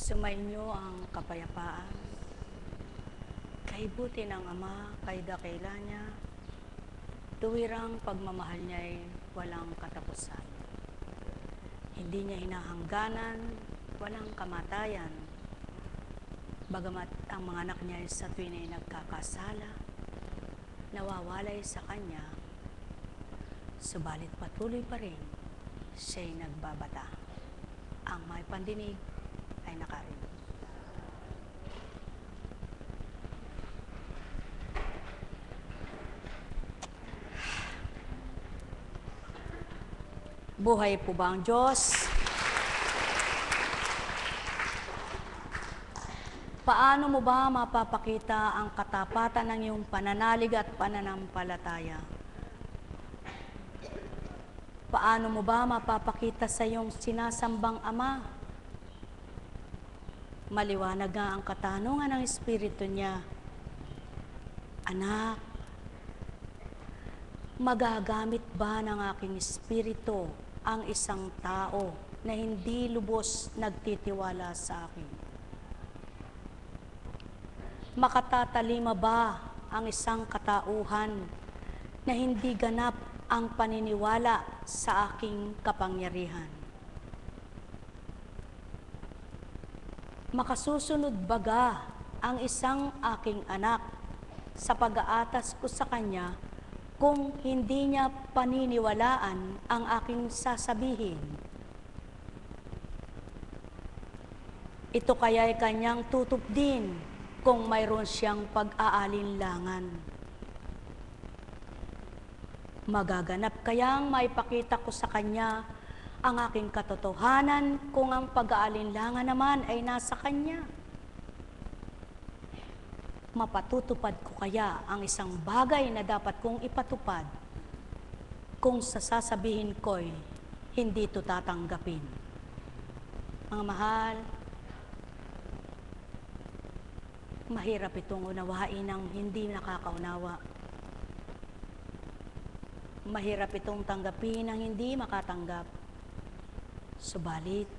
Sumainyo ang kapayapaan. Kay buti ng Ama, kay dakila niya, tuwirang pagmamahal niya'y walang katapusan. Hindi niya hinahangganan, walang kamatayan. Bagamat ang mga anak niya sa tuwin ay nagkakasala, nawawalay sa Kanya, subalit patuloy pa rin siya'y nagbabata. Ang may pandinig ay nakarinig. Buhay po ba ang Diyos? Paano mo ba mapapakita ang katapatan ng iyong pananalig at pananampalataya? Paano mo ba mapapakita sa iyong sinasambang Ama? Maliwanag nga ang katanungan ng Espiritu niya. Anak, magagamit ba ng aking Espiritu ang isang tao na hindi lubos nagtitiwala sa akin? Makatatalima ba ang isang katauhan na hindi ganap ang paniniwala sa aking kapangyarihan? Makasusunod baga ang isang aking anak sa pag-aatas ko sa kanya kung hindi niya paniniwalaan ang aking sasabihin? Ito kaya'y kanyang tutup din kung mayroon siyang pag-aalinlangan. Magaganap kayang maipakita ko sa kanya ang aking katotohanan kung ang pag-aalinlangan naman ay nasa kanya? Mapatutupad ko kaya ang isang bagay na dapat kong ipatupad kung sasabihin ko'y hindi ito tatanggapin? Mga mahal, mahirap itong unawain ng hindi nakakaunawa. Mahirap itong tanggapin ng hindi makatanggap. Subalit,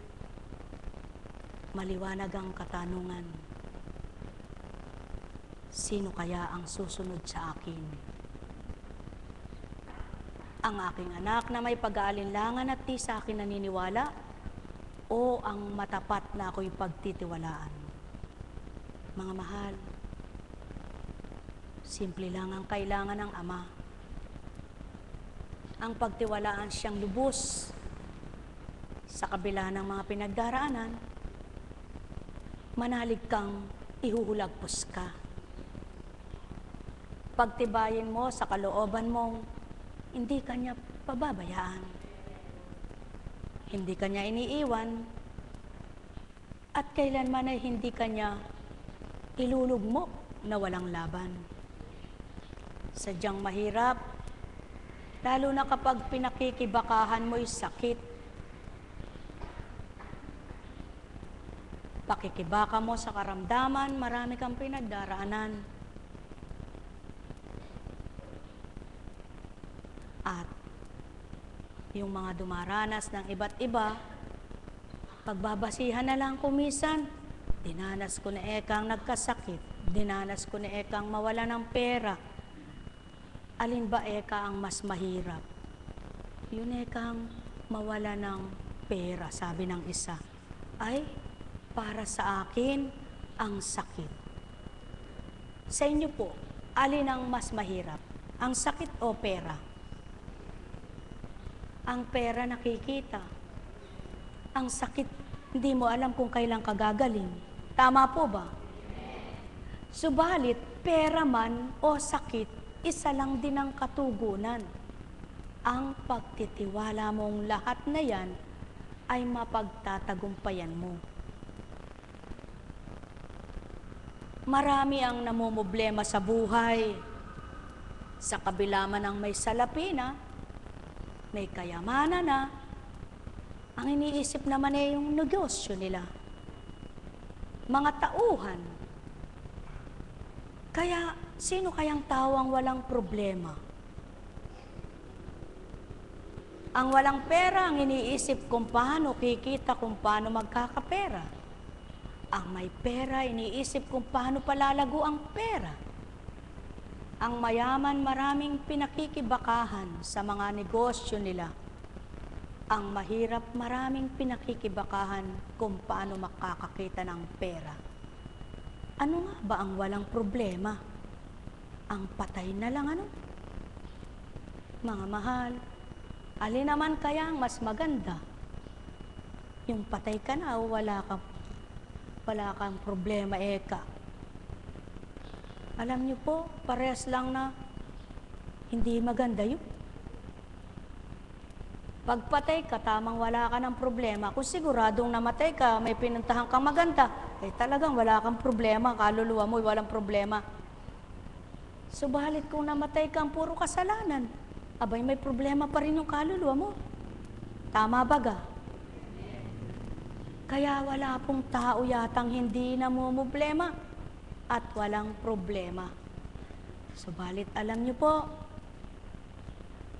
maliwanag ang katanungan. Sino kaya ang susunod sa akin? Ang aking anak na may pag-aalinlangan at di sa akin naniniwala, o ang matapat na ako'y pagtitiwalaan? Mga mahal, simple lang ang kailangan ng Ama. Ang pagtiwalaan siyang lubos sa kabila ng mga pinagdaraanan. Manalig kang ihuhulagpos ka. Pagtibayin mo sa kalooban mong hindi kanya pababayaan. Hindi kanya iniiwan at kailanman ay hindi kanya ilulugmok na walang laban. Sadyang mahirap, lalo na kapag pinakikibakahan mo'y sakit. Pakikibaka mo sa karamdaman, marami kang pinagdaraanan. At yung mga dumaranas ng iba't iba, pagbabasihan na lang kumisan, dinanas ko na ekang nagkasakit, dinanas ko na ekang mawala ng pera. Alin ba eka ang mas mahirap? Yun ekang mawala ng pera, sabi ng isa. Ay, para sa akin, ang sakit. Sa inyo po, alin ang mas mahirap? Ang sakit o pera? Ang pera nakikita. Ang sakit, hindi mo alam kung kailan kagagaling. Tama po ba? Subalit, pera man o sakit, isa lang din ang katugunan. Ang pagtitiwala mong lahat na yan ay mapagtatagumpayan mo. Marami ang namumblema sa buhay. Sa kabila man ang may salapi na, may kayamanan na, ang iniisip naman ay yung negosyo nila. Mga tauhan. Kaya, sino kayang tawang walang problema? Ang walang pera, ang iniisip kung paano kikita, kung paano magkakapera. Ang may pera, iniisip kung paano palalago ang pera. Ang mayaman, maraming pinakikibakahan sa mga negosyo nila. Ang mahirap, maraming pinakikibakahan kung paano makakakita ng pera. Ano nga ba ang walang problema? Ang patay na lang ano? Mga mahal, alin naman kaya ang mas maganda? Yung patay ka na o wala kang problema, eka. Alam niyo po, parehas lang na hindi maganda yun. Pagpatay ka, tamang wala ka ng problema. Kung siguradong namatay ka, may pinuntahan kang maganda, talagang wala kang problema, kaluluwa mo, walang problema. Subalit kung namatay kang puro kasalanan, abay may problema pa rin yung kaluluwa mo. Tama ba ga? Kaya wala pong tao yatang hindi namumblema at walang problema. Subalit alam niyo po,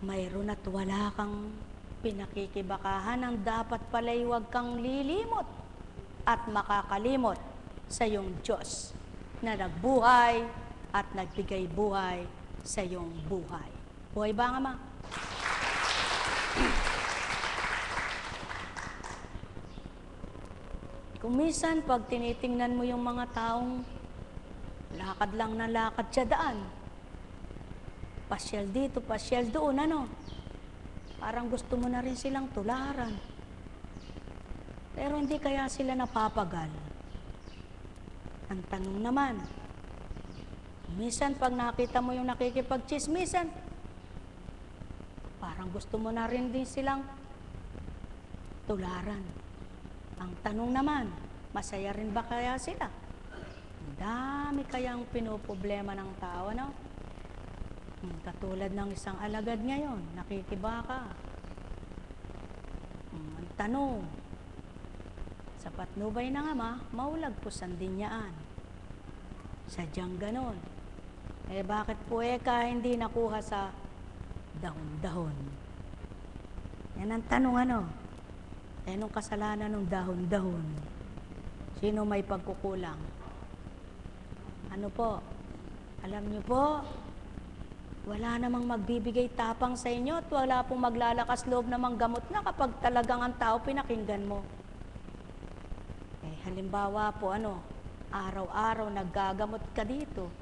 mayroon at wala kang pinakikibakahan ang dapat pala'y huwag kang lilimot at makakalimot sa iyong Diyos na nagbuhay at nagbigay buhay sa iyong buhay. Buhay ba nga, ma? Kung minsan, pag tinitingnan mo yung mga taong lakad lang na lakad sa daan, pasyal dito, pasyal doon, ano? Parang gusto mo na rin silang tularan. Pero hindi kaya sila napapagal. Ang tanong naman, minsan pag nakita mo yung nakikipagchismisan, parang gusto mo na rin din silang tularan. Ang tanong naman, masaya rin ba kaya sila? Ang dami kayang pinoproblema ng tao, no? Katulad ng isang alagad ngayon, nakikibaka. Ang tanong, sa patnubay ng ama, maulagpusan din niyaan. Sadyang ganon. Bakit po hindi nakuha sa dahon-dahon? Yan ang tanong, ano? Anong kasalanan ng dahon-dahon? Sino may pagkukulang? Ano po? Alam niyo po, wala namang magbibigay tapang sa inyo at wala pong maglalakas loob namang gamot na kapag talagang ang tao pinakinggan mo. Halimbawa po, araw-araw naggagamot ka dito.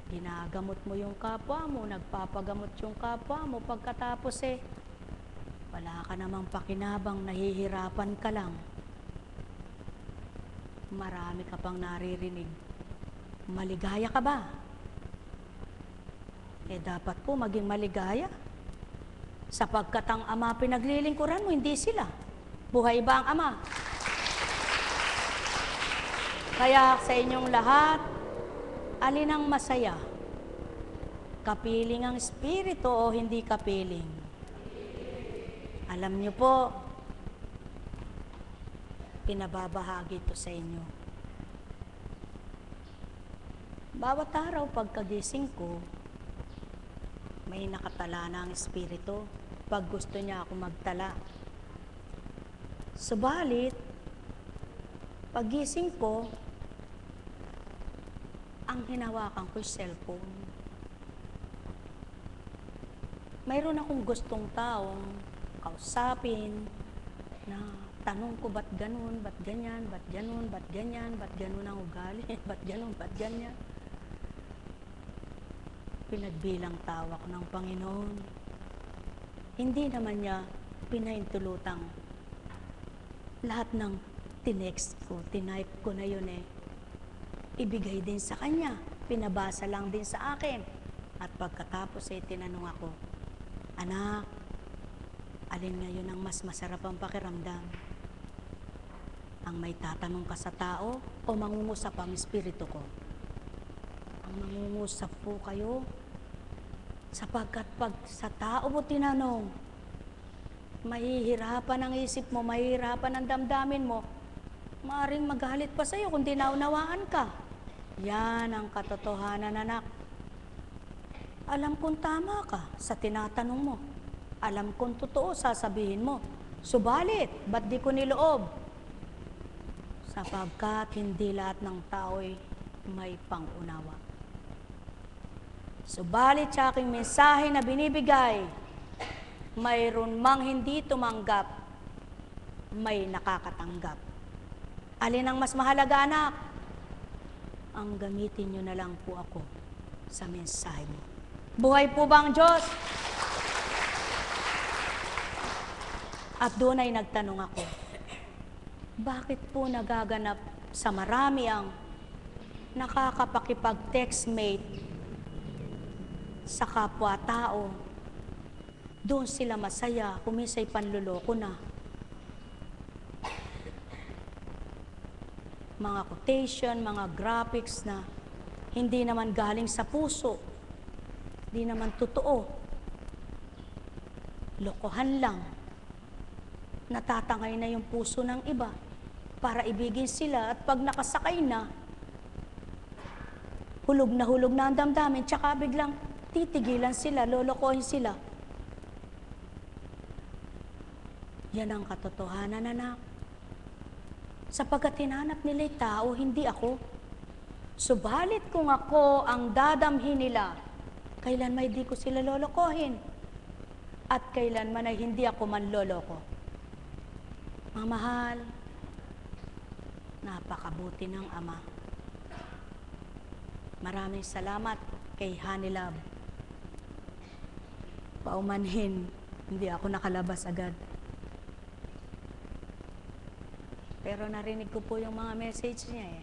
Ginagamot mo yung kapwa mo, nagpapagamot yung kapwa mo, pagkatapos wala ka namang pakinabang, nahihirapan ka lang. Marami ka pang naririnig. Maligaya ka ba? Dapat po maging maligaya. Sapagkat ang ama pinaglilingkuran mo, hindi sila. Buhay ba ang ama? Kaya sa inyong lahat, alin ang masaya? Kapiling ang espiritu o hindi kapiling? Alam niyo po, pinababahagi ito sa inyo. Bawat araw pagkagising ko, may nakatala na ang espiritu pag gusto niya ako magtala. Subalit, paggising ko, ang hinawakan ko yung cellphone. Mayroon akong gustong taong kausapin na tanong ko, ba't ganun, ba't ganyan, ba't ganun, ba't ganyan, ba't ganun ang ugali, ba't ganun, ba't ganyan. Pinagbilang tawa ko ng Panginoon. Hindi naman niya pinaintulutang lahat ng tinext ko, tinype ko na yun ibigay din sa kanya. Pinabasa lang din sa akin. At pagkatapos tinanong ako, anak, alin ngayon ang mas masarap ang pakiramdam? Ang may tatanong ka sa tao o mangungusap ang espiritu ko? Ang mangungusap po kayo. Sapagkat pag sa tao mo tinanong, mahihirapan ang isip mo, mahihirapan ang damdamin mo, maaaring magalit pa sa'yo kung di naunawaan ka. Yan ang katotohanan, anak. Alam kong tama ka sa tinatanong mo. Alam kong totoo sasabihin mo. Subalit, ba't di ko niloob? sapagkat hindi lahat ng tao'y may pangunawa. Subalit sa aking mensahe na binibigay, mayroon mang hindi tumanggap, may nakakatanggap. Alin ang mas mahalaga, anak? Ang gamitin nyo na lang po ako sa mensahe mo. Buhay po ba ang Diyos? At doon ay nagtanong ako, bakit po nagaganap sa marami ang nakakapakipag-textmate sa kapwa-tao? Doon sila masaya, kumisay panluloko na. Mga quotation, mga graphics na hindi naman galing sa puso, hindi naman totoo. Lokohan lang. Natatangay na yung puso ng iba para ibigin sila, at pag nakasakay na, hulog na ang damdamin, tsaka biglang titigilan sila, lolokohin sila. Yan ang katotohanan, anak. Sapagkat hinanap nila'y tao, hindi ako. Subalit kung ako ang dadamhin nila, kailanman ay di ko sila lolokohin. At kailanman ay hindi ako manloloko. Mga mahal, napakabuti ng Ama. Maraming salamat kay Honey Love. Paumanhin, hindi ako nakalabas agad. Pero narinig ko po yung mga message niya eh.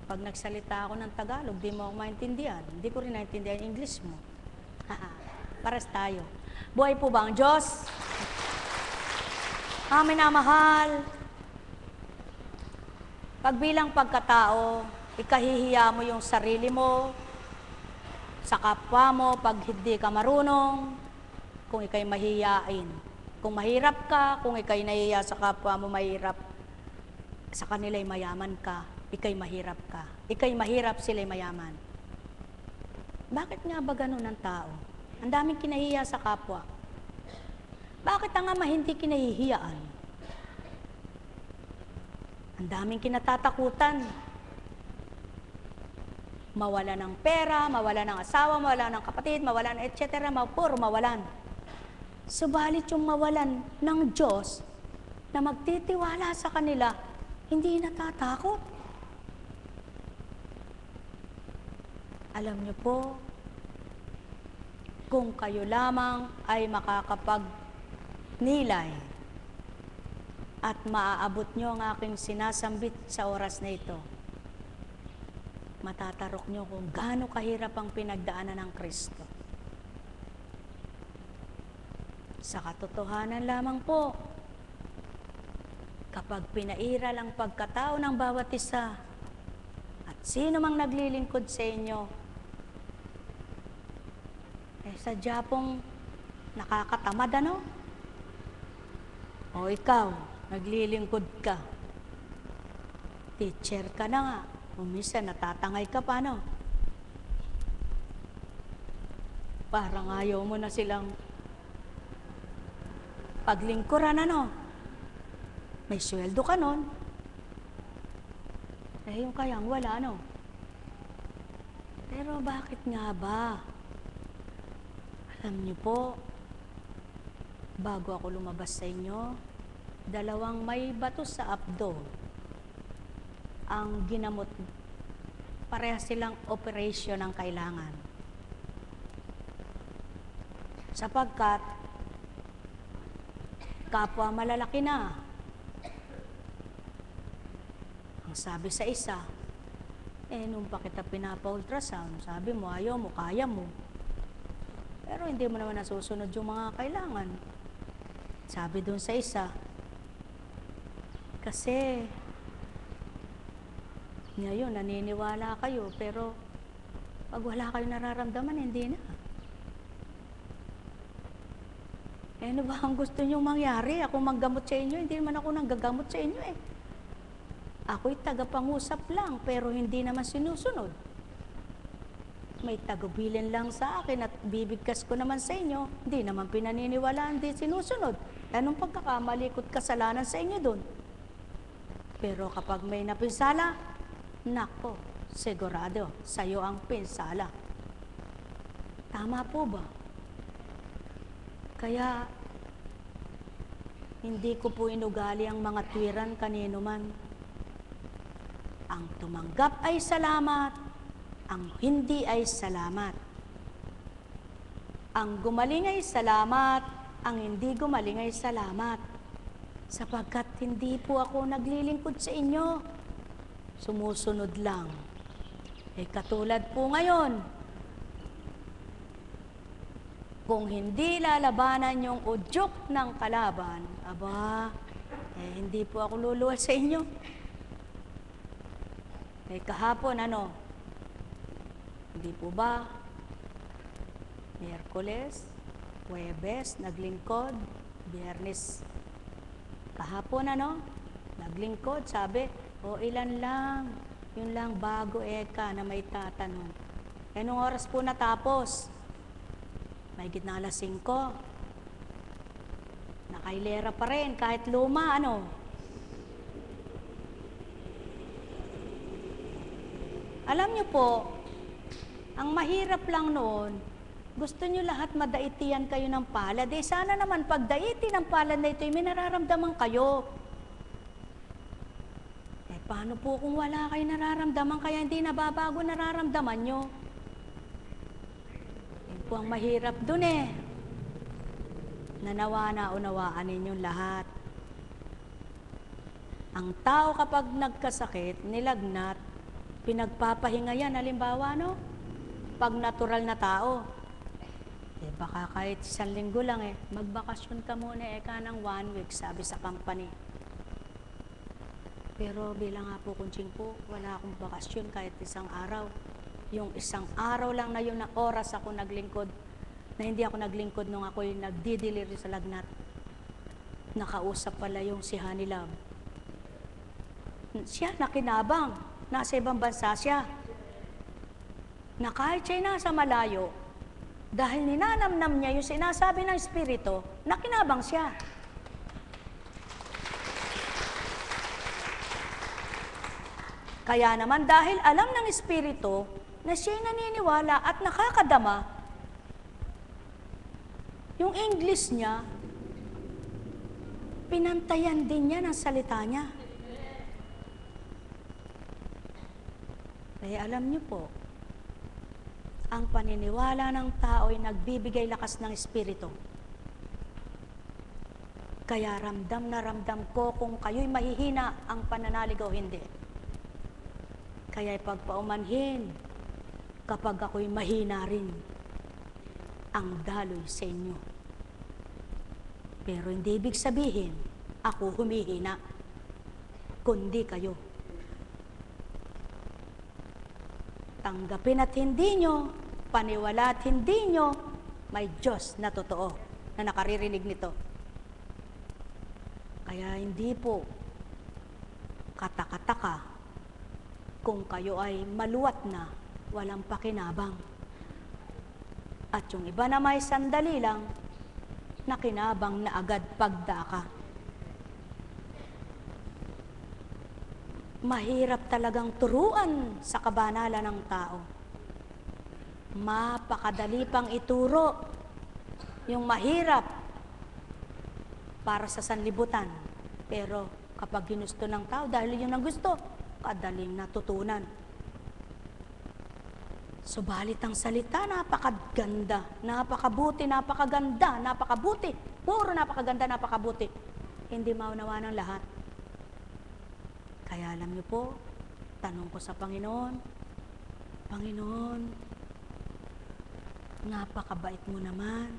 Pag nagsalita ako ng Tagalog, di mo ako maintindihan. Hindi ko rin naintindihan yung English mo. Pares tayo. Buhay po ba ang Diyos? Amin na mahal. Pagbilang pagkatao, ikahihiya mo yung sarili mo sa kapwa mo pag hindi ka marunong, kung ikay mahihiyain. Kung mahirap ka, kung ikay nahihiya sa kapwa mo mahirap, sa kanila'y mayaman ka, ikay mahirap ka. Ikay mahirap, sila'y mayaman. Bakit nga ba ganun ang tao? Ang daming kinahihiya sa kapwa. Bakit ang Ama hindi kinahihiyaan? Ang daming kinatatakutan. Mawala ng pera, mawala ng asawa, mawala ng kapatid, mawala ng etc. Puro mawalan. Subalit yung mawalan ng Diyos na magtitiwala sa kanila, hindi natatakot. Alam niyo po, kung kayo lamang ay makakapagnilay at maaabot nyo ang aking sinasambit sa oras na ito, matatarok nyo kung gaano kahirap ang pinagdaanan ng Kristo. Sa katotohanan lamang po, kapag pinairal ang pagkatao ng bawat isa, at sino mang naglilingkod sa inyo, sadya pong nakakatamad, ano? O ikaw, naglilingkod ka. Teacher ka na nga. O minsan natatangay ka pa, no? Parang ayaw mo na silang paglingkuran, ano? May sweldo ka nun. Yung kayang wala, ano? Pero bakit nga ba? Alam niyo po, bago ako lumabas sa inyo, 2 may bato sa abdo ang ginamot. Pareha silang operation ang kailangan. Sapagkat kapwa malalaki na. Ang sabi sa isa, nung pa kita pinapa-ultrasound, sabi mo, ayaw mo, kaya mo. Pero hindi mo naman nasusunod yung mga kailangan. Sabi dun sa isa, kasi ngayon naniniwala kayo, pero pag wala kayo nararamdaman, hindi na. Ano ba ang gusto nyo mangyari? Ako manggamot sa inyo, hindi naman ako nanggagamot sa inyo eh. Ako'y tagapangusap lang, pero hindi naman sinusunod. May tagubilin lang sa akin at bibigkas ko naman sa inyo, hindi naman pinaniniwalaan, hindi sinusunod. Anong pagkakamali ko't kasalanan sa inyo doon? Pero kapag may napinsala, nako, sigurado, sa'yo ang pinsala. Tama po ba? Kaya, hindi ko po inugali ang mga tuwiran kanino man. Ang tumanggap ay salamat, ang hindi ay salamat. Ang gumaling ay salamat, ang hindi gumaling ay salamat. Sapagkat hindi po ako naglilingkod sa inyo. Sumusunod lang. Katulad po ngayon, kung hindi lalabanan yung udyok ng kalaban, hindi po ako luluwas sa inyo. Kahapon, hindi po ba? Miyerkules, Huwebes, naglingkod, Biyernes. Kahapon, naglingkod, sabi, ilan lang, yun lang bago na may tatanong. Nung oras po natapos? May gitna alas 5. Nakailera pa rin, kahit luma, Alam niyo po, ang mahirap lang noon, gusto niyo lahat madaitian kayo ng palad. Sana naman pag daiti ng palad na ito, may nararamdaman kayo. Paano po kung wala kayo nararamdaman, kaya hindi nababago nararamdaman nyo? Yun po ang mahirap dun Nanawa na unawaan ninyong lahat. Ang tao kapag nagkasakit, nilagnat, pinagpapahinga yan. Halimbawa, pag natural na tao, baka kahit 1 linggo lang magbakasyon ka muna ng 1 week, sabi sa company. Pero bilang nga po, kunching po, wala akong bakasyon kahit 1 araw. Yung 1 araw lang na yun na oras ako naglingkod, na hindi ako naglingkod nung ako'y nagdi-delivery sa lagnat. Nakausap pala yung si Honey Love. Siya nakinabang, nasa ibang bansa siya. Na kahit siya'y nasa malayo, dahil ninanamnam niya yung sinasabi ng Espiritu, nakinabang siya. Kaya naman dahil alam ng Espiritu na siya'y naniniwala at nakakadama, yung English niya, pinantayan din niya ng salita niya. Kaya alam niyo po, ang paniniwala ng tao ay nagbibigay lakas ng Espiritu. Kaya ramdam na ramdam ko kung kayo'y mahihina ang pananalig o hindi. Kaya pagpaumanhin, kapag ako'y mahina rin, ang daloy sa inyo. Pero hindi ibig sabihin, ako humihina, kundi kayo. Tanggapin at hindi nyo, paniwala at hindi nyo, may Diyos na totoo na nakaririnig nito. Kaya hindi po katakataka kung kayo ay maluwat na, walang pakinabang. At yung iba na may sandali lang, nakinabang na agad pagdaka. Mahirap talagang turuan sa kabanalan ng tao. Mapakadali pang ituro yung mahirap para sa sanlibutan. Pero kapag ginusto ng tao, dahil yun ang gusto, kadaling natutunan. Subalit ang salita, napakaganda, napakabuti, napakaganda, napakabuti. Puro napakaganda, napakabuti. Hindi maunawa ng lahat. Kaya alam niyo po, tanong ko sa Panginoon, Panginoon, napakabait mo naman.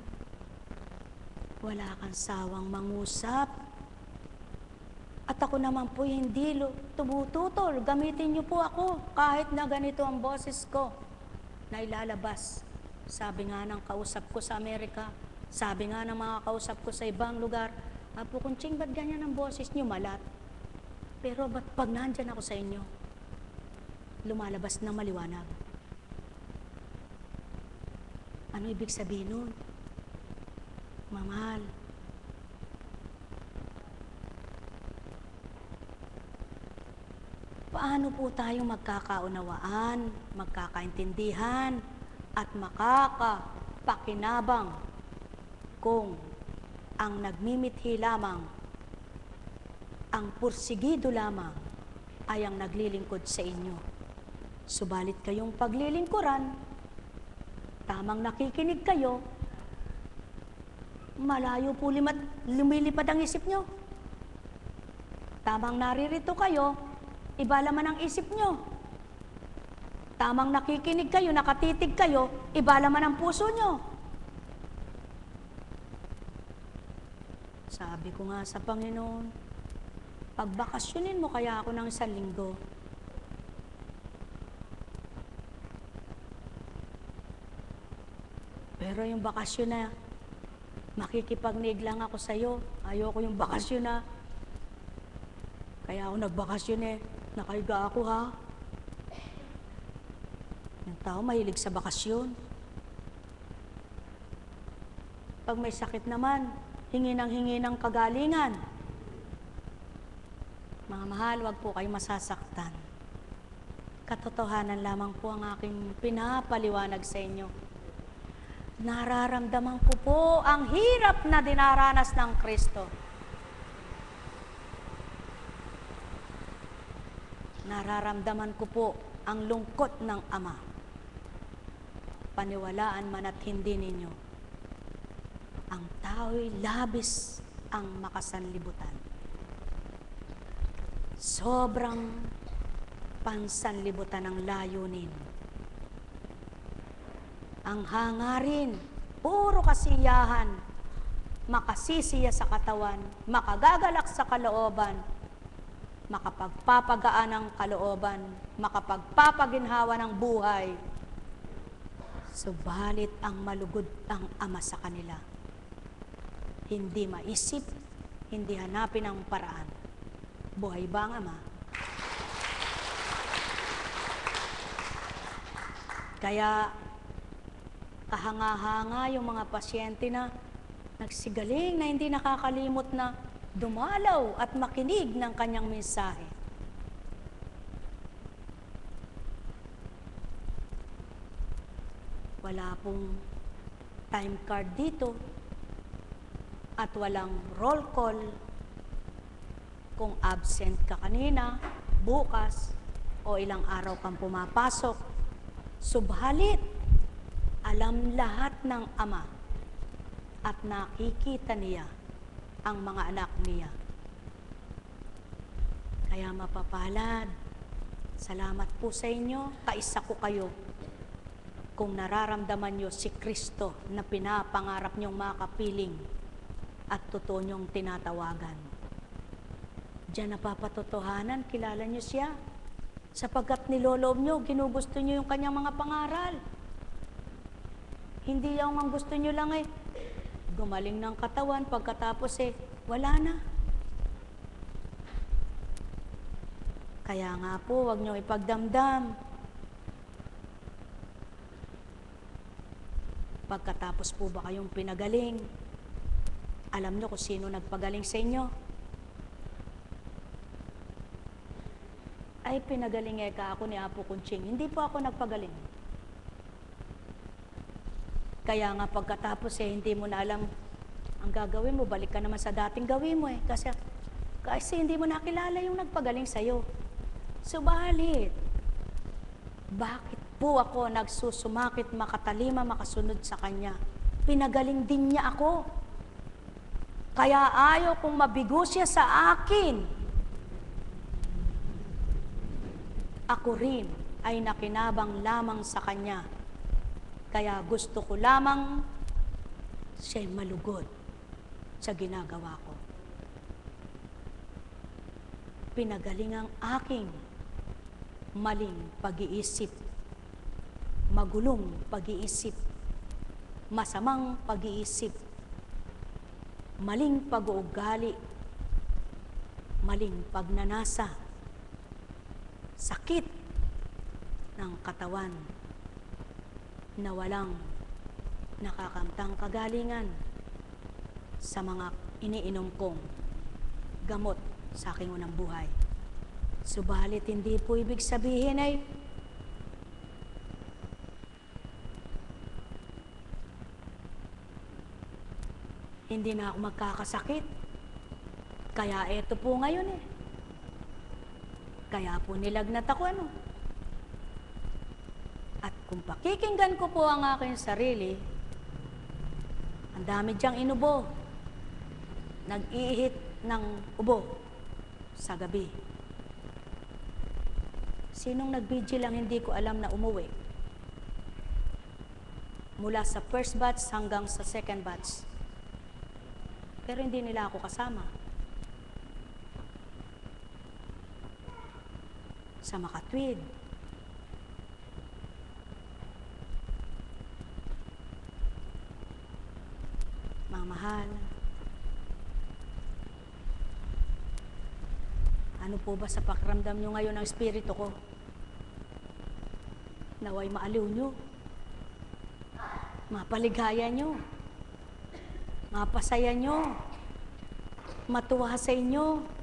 Wala kang sawang mangusap. At ako naman po hindi tumututol. Gamitin niyo po ako kahit na ganito ang boses ko na ilalabas. Sabi nga ng kausap ko sa Amerika, sabi nga ng mga kausap ko sa ibang lugar, Apo Kunching, ba't ganyan ang boses niyo, malat? Pero ba't pag nandyan ako sa inyo, lumalabas na maliwanag? Ano ibig sabihin nun? Mamahal. paano po tayo magkakaunawaan, magkakaintindihan, at makakapakinabang kung ang nagmimithi lamang, ang pursigido lamang ay ang naglilingkod sa inyo. Subalit kayong paglilingkuran, tamang nakikinig kayo, malayo po lumilipad ang isip nyo. Tamang naririto kayo, iba laman ang isip nyo. Tamang nakikinig kayo, nakatitig kayo, iba laman ang puso nyo. Sabi ko nga sa Panginoon, pagbakasyonin mo kaya ako ng 1 linggo. Pero yung bakasyon na, makikipagniig lang ako sa'yo. Ayoko yung bakasyon na. Kaya ako nagbakasyon nakahiga ako ha. Yung tao mahilig sa bakasyon. Pag may sakit naman, hingi ng kagalingan. Mga mahal, wag po kayo masasaktan. Katotohanan lamang po ang aking pinapaliwanag sa inyo. Nararamdaman ko po ang hirap na dinaranas ng Kristo. Nararamdaman ko po ang lungkot ng Ama. Paniwalaan man at hindi ninyo, ang tao'y labis ang makasanlibutan. Sobrang pansanlibutan ang layunin. Ang hangarin, puro kasiyahan, makasisiya sa katawan, makagagalak sa kalooban, makapagpapagaan ng kalooban, makapagpapaginhawa ng buhay. Subalit ang malugod ang Ama sa kanila. Hindi maisip, hindi hanapin ang paraan. Buhay ba ang Ama? Kaya kahanga-hanga yung mga pasyente na nagsigaling na hindi nakakalimot na dumalaw at makinig ng kanyang mensahe. Wala pong time card dito at walang roll call kung absent ka kanina, bukas, o ilang araw kang pumapasok. Subhalit, alam lahat ng Ama at nakikita niya ang mga anak niya. Kaya mapapalad, salamat po sa inyo, kaisa ko kayo. Kung nararamdaman nyo si Kristo na pinapangarap nyong makapiling at totoo nyong tinatawagan. Diyan napapatotohanan, kilala nyo siya. Sapagkat niloloob nyo, ginugusto nyo yung kanyang mga pangaral. Hindi yung ang gusto nyo lang gumaling ng katawan, pagkatapos wala na. Kaya nga po, wag nyo ipagdamdam. Pagkatapos po ba kayong pinagaling, alam nyo kung sino nagpagaling sa inyo? Ay, pinagaling ka ako ni Apo Kunching. Hindi po ako nagpagaling. Kaya nga pagkatapos hindi mo na alam ang gagawin mo, balik ka naman sa dating gawin mo Kasi hindi mo nakilala yung nagpagaling sa'yo. Subalit, bakit po ako nagsusumakit, makatalima, makasunod sa Kanya? Pinagaling din niya ako. Kaya ayaw kong mabigo siya sa akin. Ako rin ay nakinabang lamang sa Kanya. Kaya gusto ko lamang siya'y malugod sa ginagawa ko. Pinagaling ang aking maling pag-iisip, magulong pag-iisip, masamang pag-iisip, maling pag-uugali, maling pagnanasa, sakit ng katawan na walang nakakamtang kagalingan sa mga iniinom kong gamot sa aking unang buhay. Subalit hindi po ibig sabihin ay hindi na ako magkakasakit. Kaya eto po ngayon eh. Kaya po nilagnat ako At kung pakikinggan ko po ang aking sarili, ang dami diyang inubo. Nag-iihit ng ubo sa gabi. Sinong nag-vigil lang hindi ko alam na umuwi? Mula sa first batch hanggang sa second batch. Pero hindi nila ako kasama. Sa Makatwid. Mga mahal, ano po ba sa pakiramdam nyo ngayon ng espiritu ko? Naway maaliw nyo, mapaligaya nyo, mapasaya nyo, matuwa sa inyo.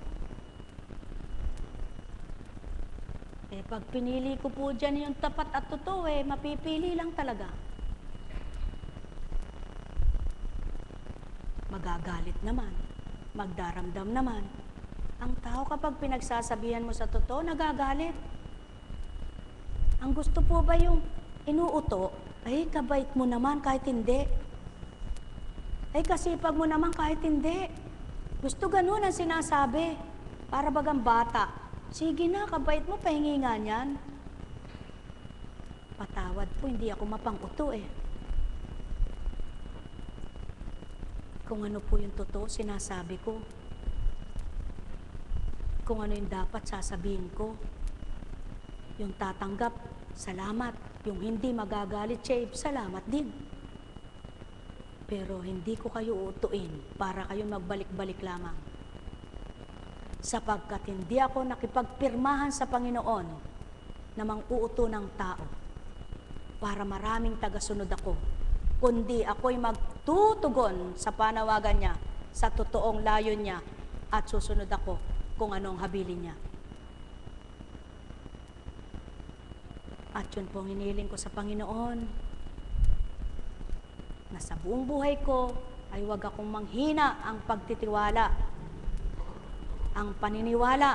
Pag pinili ko po dyan yung tapat at totoo, mapipili lang talaga. Magagalit naman, magdaramdam naman. Ang tao kapag pinagsasabihan mo sa totoo, nagagalit. Ang gusto po ba yung inuuto? Ay, kabait mo naman kahit hindi. Ay, kasipag mo naman kahit hindi. Gusto ganun ang sinasabi. Para bagang bata. Sige na, kabait mo, pahingi nga niyan. Patawad po, hindi ako mapang-uto Kung ano po yung totoo, sinasabi ko. Kung ano yung dapat sasabihin ko. Yung tatanggap, salamat. Yung hindi magagalit siya, salamat din. Pero hindi ko kayo utuin para kayo magbalik-balik lamang. Sapagkat hindi ako nakipagpirmahan sa Panginoon na mang-uuto ng tao para maraming tagasunod ako, kundi ako'y magtutugon sa panawagan niya, sa totoong layon niya, at susunod ako kung anong habilin niya. At yun pong hiniling ko sa Panginoon, na sa buong buhay ko ay huwag akong manghina ang pagtitiwala, ang paniniwala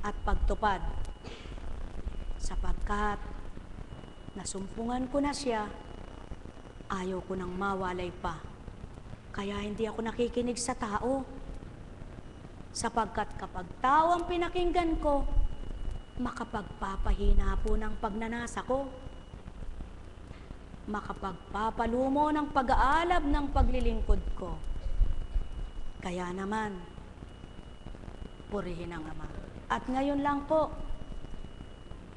at pagtupad, sapagkat nasumpungan ko na siya, ayaw ko nang mawalay pa. Kaya hindi ako nakikinig sa tao, sapagkat kapag tao ang pinakinggan ko, makapagpapahina po ng pagnanasa ko, makapagpapalumo ng pag-aalab ng paglilingkod ko. Kaya naman, purihin ang Ama. At ngayon lang po,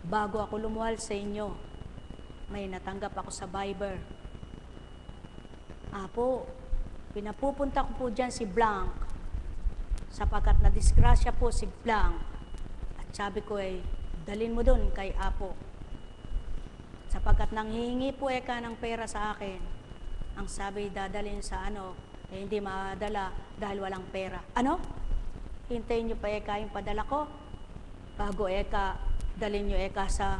bago ako lumuhal sa inyo, may natanggap ako sa Viber. Apo, pinapupunta ko po dyan si Blanc, sapagkat nadisgrasya po si Blanc. At sabi ko dalin mo dun kay Apo. Sapagkat nanghihingi po ng pera sa akin. Ang sabi, dadalhin sa hindi madala dahil walang pera. Hintayin nyo pa yung padala ko. Bago dalhin nyo sa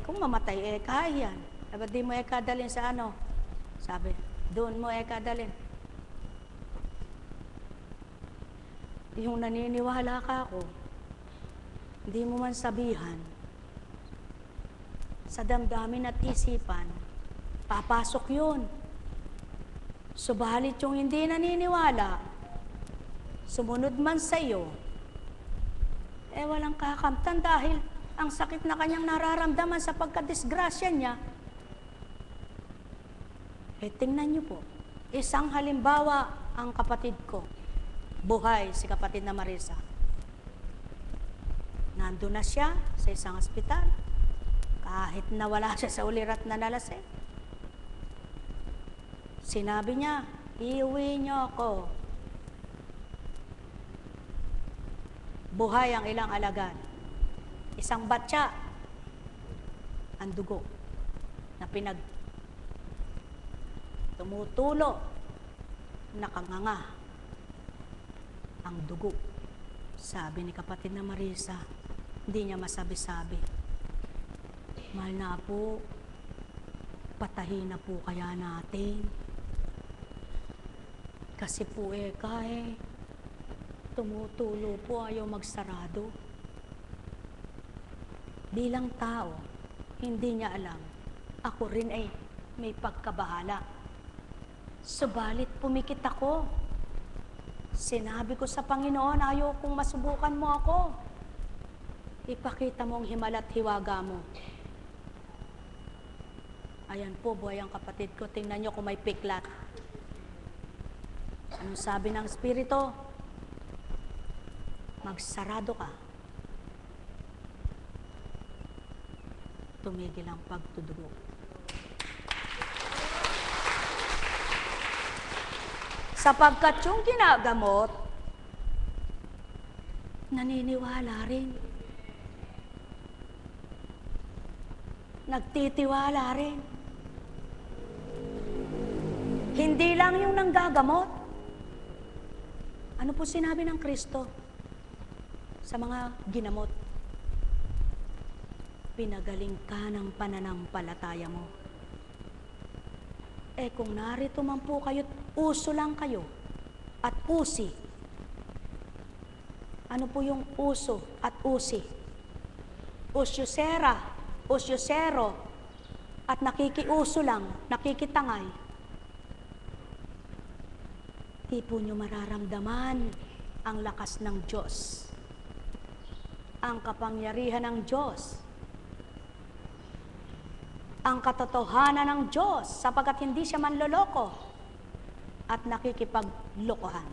kung mamatay yan. Ba't di mo dalhin sa Sabi, doon mo dalhin. Yung naniniwala ka ako, hindi mo man sabihan, sa damdamin at isipan, papasok yun. Subalit yung hindi naniniwala, sumunod man sa iyo, walang kakamtan dahil ang sakit na kanyang nararamdaman sa pagkadisgrasya niya. Tingnan niyo po, isang halimbawa ang kapatid ko. Buhay si kapatid na Marisa. Nandun na siya sa isang ospital. Kahit nawala siya sa ulirat na nalasing. Sinabi niya, iuwi niyo ako. Buhay ang ilang alagad. Isang batya, ang dugo, na tumutulo, nakanganga ang dugo Sabi ni kapatid na Marisa, hindi niya masabi-sabi. Mahal na po, patahin na po kaya natin. Kasi po tumutulo po, ayaw magsarado. Bilang tao, hindi niya alam. Ako rin may pagkabahala. Subalit pumikit ako. Sinabi ko sa Panginoon, ayaw kong masubukan mo ako. Ipakita mo ang himala at hiwaga mo. Ayan po, buhay ang kapatid ko. Tingnan nyo kung may piklat. Anong sabi ng Espiritu? Magsarado ka. Tumigil ang pagtudugo. Sapagkat yung ginagamot, naniniwala rin. Nagtitiwala rin. Hindi lang yung nanggagamot. Ano po sinabi ng Kristo sa mga ginamot? Pinagaling ka ng pananampalataya mo. Kung narito man po kayo't uso lang kayo at usi. Ano po yung uso at usi? Usyosera, usyosero, at nakikiuso lang, nakikitangay. Di po nyo mararamdaman ang lakas ng Diyos, ang kapangyarihan ng Diyos, ang katotohanan ng Diyos, sapagkat hindi siya manloloko at nakikipaglokohan.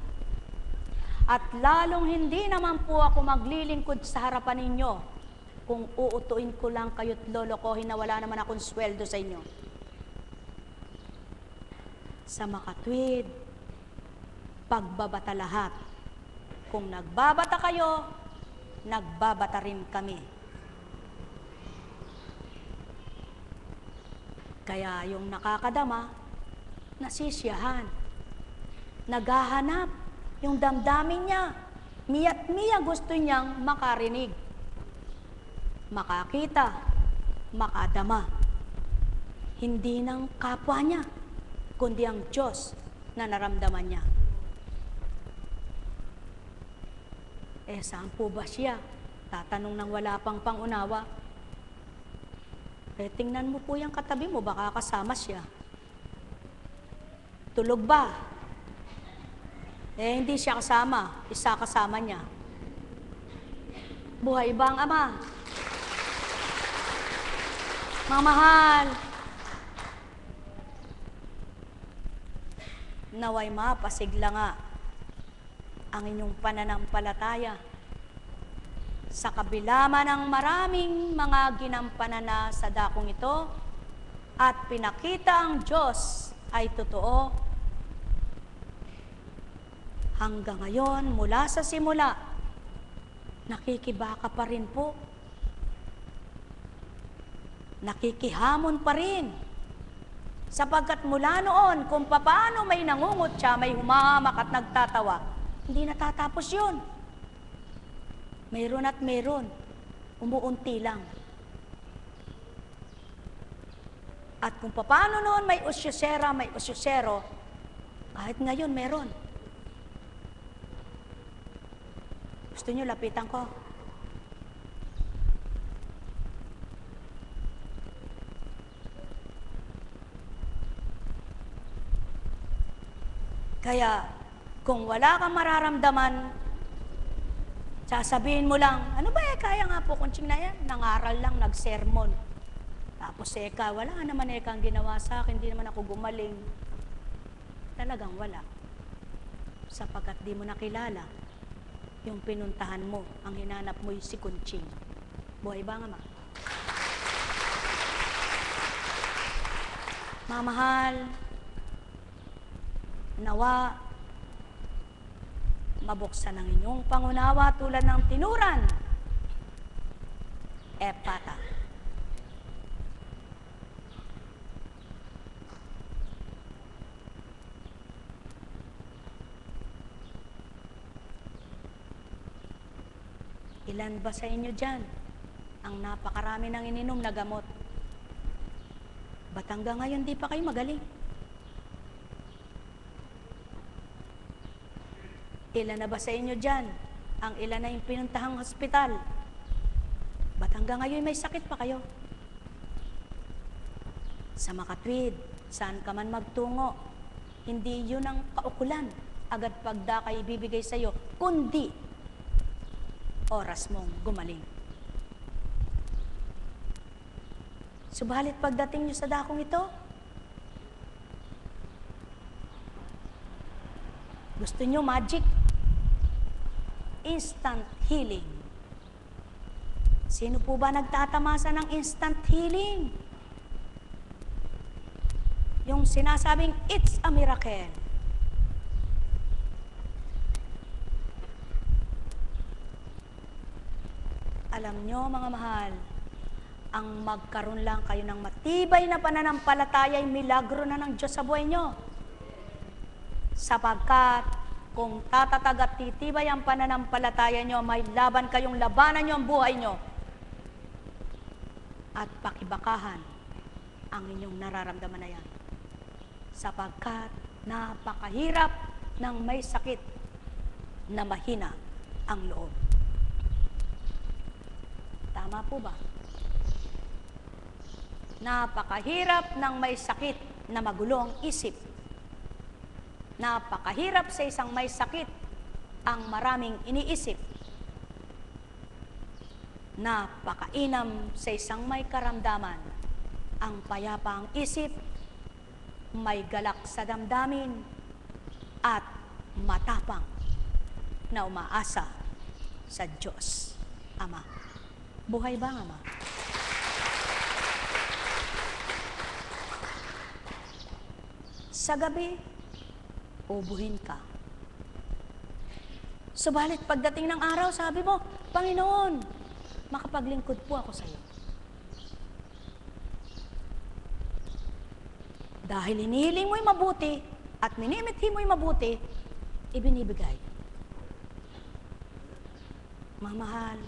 At lalong hindi naman po ako maglilingkod sa harapan ninyo kung uutuin ko lang kayo't lolokohin na wala naman akong sweldo sa inyo. Sa makatwid, pagbabata lahat. Kung nagbabata kayo, nagbabata rin kami. Kaya yung nakakadama, nasisiyahan. Naghahanap yung damdamin niya. Miya't miya gusto niyang makarinig, makakita, makadama. Hindi ng kapwa niya, kundi ang Diyos na naramdaman niya. Saan po ba siya? Tatanong ng wala pang pangunawa. Tingnan mo po yung katabi mo, baka kasama siya. Tulog ba? Hindi siya kasama, isa kasama niya. Buhay ba ang Ama? Mamahal, naway mapasigla nga ang inyong pananampalataya. Sa kabila man ng maraming mga ginampanan na sa dakong ito at pinakita ang Diyos ay totoo, hanggang ngayon, mula sa simula, nakikibaka pa rin po. Nakikihamon pa rin. Sapagkat mula noon, kung paano may nangungot siya, may humahamak at nagtatawa, hindi natatapos yun. Mayroon at mayroon, umuunti lang. At kung paano noon may usyosera, may usyosero, kahit ngayon meron. Gusto nyo lapitan ko? Kaya, kung wala kang mararamdaman, sasabihin mo lang, ano ba kaya nga po, kunching na yan, nangaral lang, nagsermon. Tapos wala naman ang ginawa sa akin, hindi naman ako gumaling. Talagang wala. Sapagkat di mo nakilala yung pinuntahan mo, ang hinanap mo si Kunching. Buhay ba nga, Ma? Mamahal, nawa, mabuksan ang inyong pangunawa tulad ng tinuran. Epata. Ilan ba sa inyo dyan ang napakarami ng ininom na gamot? Ba't hanggang ngayon di pa kayo magaling? Ilan na ba sa inyo dyan ang ilan na yung pinuntahang hospital? Ba't hanggang ngayon may sakit pa kayo? Sa makatwid, saan ka man magtungo, hindi yun ang kaukulan agad pagdakay ibibigay sa iyo, kundi oras mong gumaling. Subalit pagdating nyo sa dakong ito, gusto nyo magic? Instant healing. Sino po ba nagtatamasa ng instant healing? Yung sinasabing, it's a miracle. Alam nyo, mga mahal, ang magkaroon lang kayo ng matibay na pananampalataya ay milagro na ng Diyos sa buhay nyo. Sapagkat kung tatatag at titibay ang pananampalataya nyo, may laban kayong labanan nyo ang buhay nyo. At pakibakahan ang inyong nararamdaman na yan. Sapagkat napakahirap ng may sakit na mahina ang loob. Tama po ba? Napakahirap ng may sakit na magulo ang isip. Napakahirap sa isang may sakit ang maraming iniisip. Napakainam sa isang may karamdaman ang payapa ang isip, may galak sa damdamin, at matapang na umaasa sa Diyos Ama. Buhay ba, Ama? Sa gabi, ubuhin ka. Subalit pagdating ng araw, sabi mo, Panginoon, makapaglingkod po ako sa iyo. Dahil hinihiling mo'y mabuti at minimithi mo'y mabuti, ibinibigay. Mga mahal,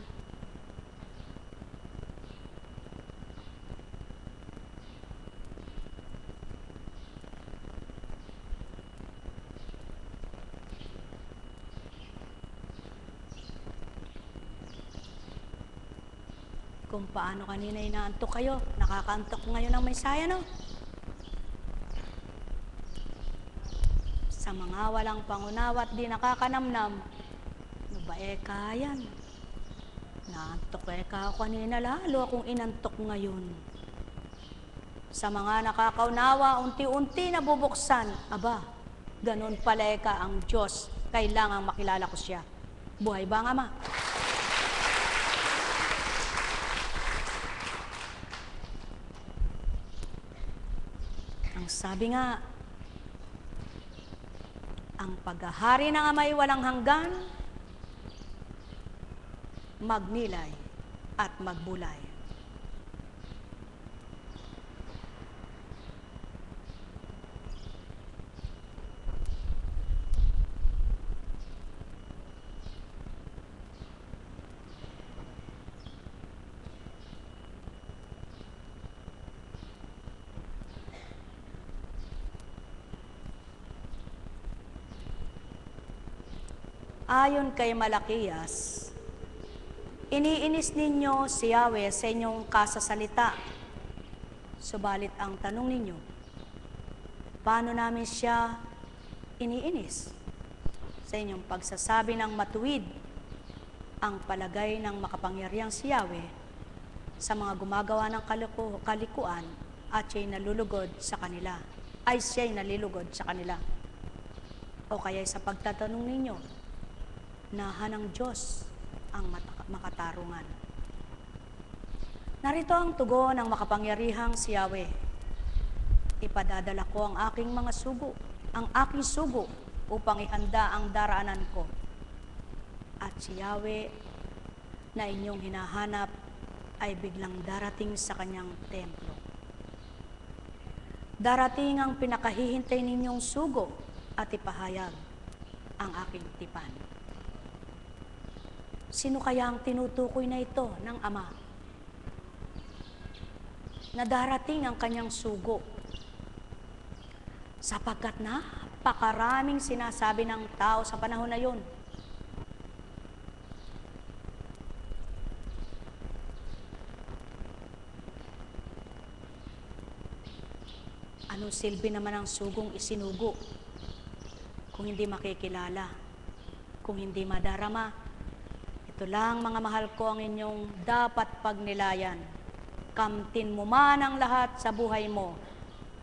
kung paano kanina inaantok kayo, nakakaantok ngayon ng may saya, no? Sa mga walang pangunawa at di nakakanamnam, ano ba yan? Naantok ako kanina, lalo akong inantok ngayon. Sa mga nakakaunawa, unti-unti nabubuksan, aba, ganun pala ang Diyos, kailangang makilala ko siya. Buhay ba, Ama? Ang sabi nga, ang paghahari ng Ama'y walang hanggan, magnilay at magbulay. Ayon kay Malakias, iniinis ninyo si Yahweh sa inyong kasasalita. Subalit ang tanong ninyo, paano namin siya iniinis? Sa inyong pagsasabi ng matuwid ang palagay ng makapangyarihang si Yahweh sa mga gumagawa ng kalikuan at siya'y nalulugod sa kanila, ay siya'y nalilugod sa kanila. O kaya sa pagtatanong ninyo, nahan ng Diyos ang makatarungan. Narito ang tugon ng makapangyarihang si Yahweh. Ipadadala ko ang aking mga sugo, ang aking sugo upang ihanda ang daraanan ko. At si Yahweh na inyong hinahanap ay biglang darating sa kanyang templo. Darating ang pinakahihintay ninyong sugo at ipahayag ang aking tipan. Sino kaya ang tinutukoy na ito ng Ama? Na darating ang kanyang sugo. Sapagkat napakaraming sinasabi ng tao sa panahon na yun. Anong silbi naman ang sugong isinugo kung hindi makikilala, kung hindi madarama? Ito lang, mga mahal ko, ang inyong dapat pagnilayan. Kamtin mo man ang lahat sa buhay mo,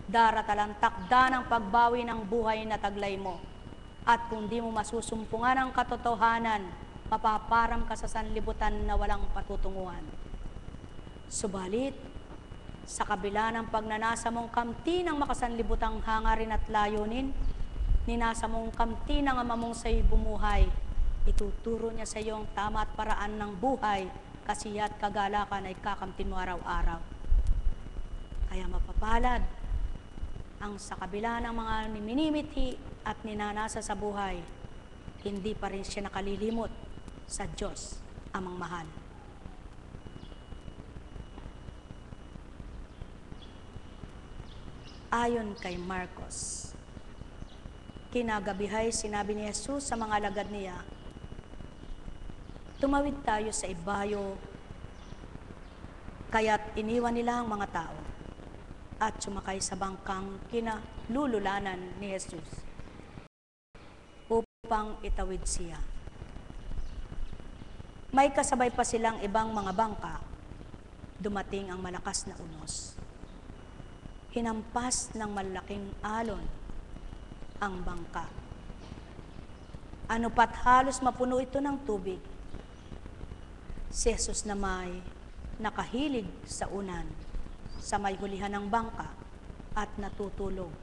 daratalang takda ng pagbawi ng buhay na taglay mo. At kung di mo masusumpungan ang katotohanan, mapaparam ka sa sanlibutan na walang patutunguhan. Subalit, sa kabila ng pagnanasa mong kamti ng makasanlibutang hangarin at layunin, ninasa mong kamti ng Ama mong sa'yo'y bumuhay, ituturo niya sa iyo ang tama at paraan ng buhay, kasiya at kagalakan ay kakamtin mo araw-araw. Kaya mapapalad ang sa kabila ng mga minimithi at ninanasa sa buhay, hindi pa rin siya nakalilimot sa Diyos, Amang mahal. Ayon kay Marcos, kinagabihay sinabi ni Jesus sa mga alagad niya, tumawid tayo sa ibayo, kaya't iniwan nila ang mga tao at sumakay sa bangkang kinalululanan ni Jesus upang itawid siya. May kasabay pa silang ibang mga bangka, dumating ang malakas na unos. Hinampas ng malaking alon ang bangka. Ano pat halos mapuno ito ng tubig. Si Jesus na may nakahilig sa unan, sa may hulihan ng bangka at natutulog.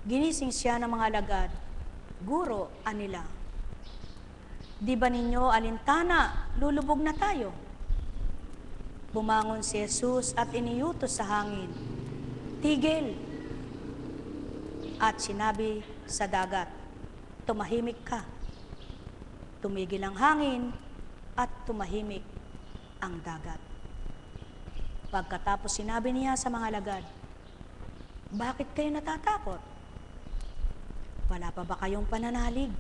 Ginising siya ng mga alagad, Guro, anila, di ba ninyo alintana, lulubog na tayo? Bumangon si Jesus at iniutos sa hangin, tigil! At sinabi sa dagat, tumahimik ka. Tumigil ang hangin at tumahimik ang dagat. Pagkatapos sinabi niya sa mga alagad, bakit kayo natatakot? Wala pa ba kayong pananalig?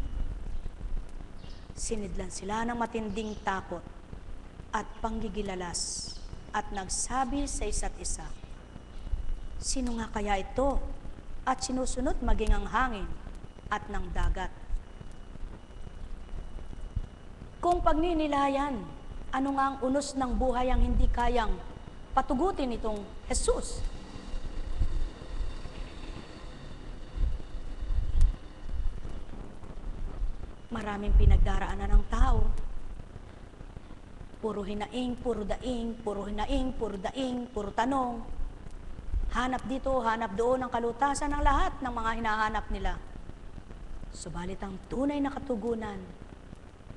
Sinidlan sila ng matinding takot at panggigilalas at nagsabi sa isa't isa, sino nga kaya ito at sinusunod maging ang hangin at ng dagat? Kung pagninilayan, ano nga ang unos ng buhay ang hindi kayang patugutin itong Jesus? Maraming pinagdaraanan ng tao. Puro hinaing, puro daing, puro hinaing, puro daing, puro tanong. Hanap dito, hanap doon ang kalutasan ng lahat ng mga hinahanap nila. Subalit ang tunay na katugunan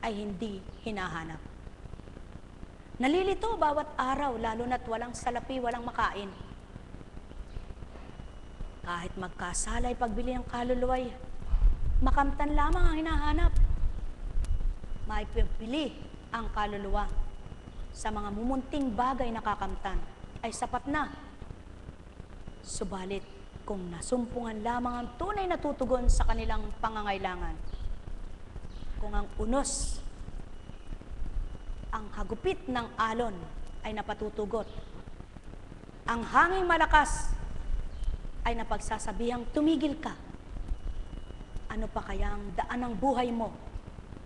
ay hindi hinahanap. Nalilito bawat araw, lalo na't walang salapi, walang makain. Kahit magkasalay pagbili ng kaluluway, makamtan lamang ang hinahanap. Maipipili ang kaluluwa sa mga mumunting bagay na kakamtan ay sapat na. Subalit, kung nasumpungan lamang ang tunay na tutugon sa kanilang pangangailangan, kung ang unos, ang hagupit ng alon ay napatutugot, ang hanging malakas ay napagsasabihang tumigil ka, ano pa kaya ang daan ng buhay mo,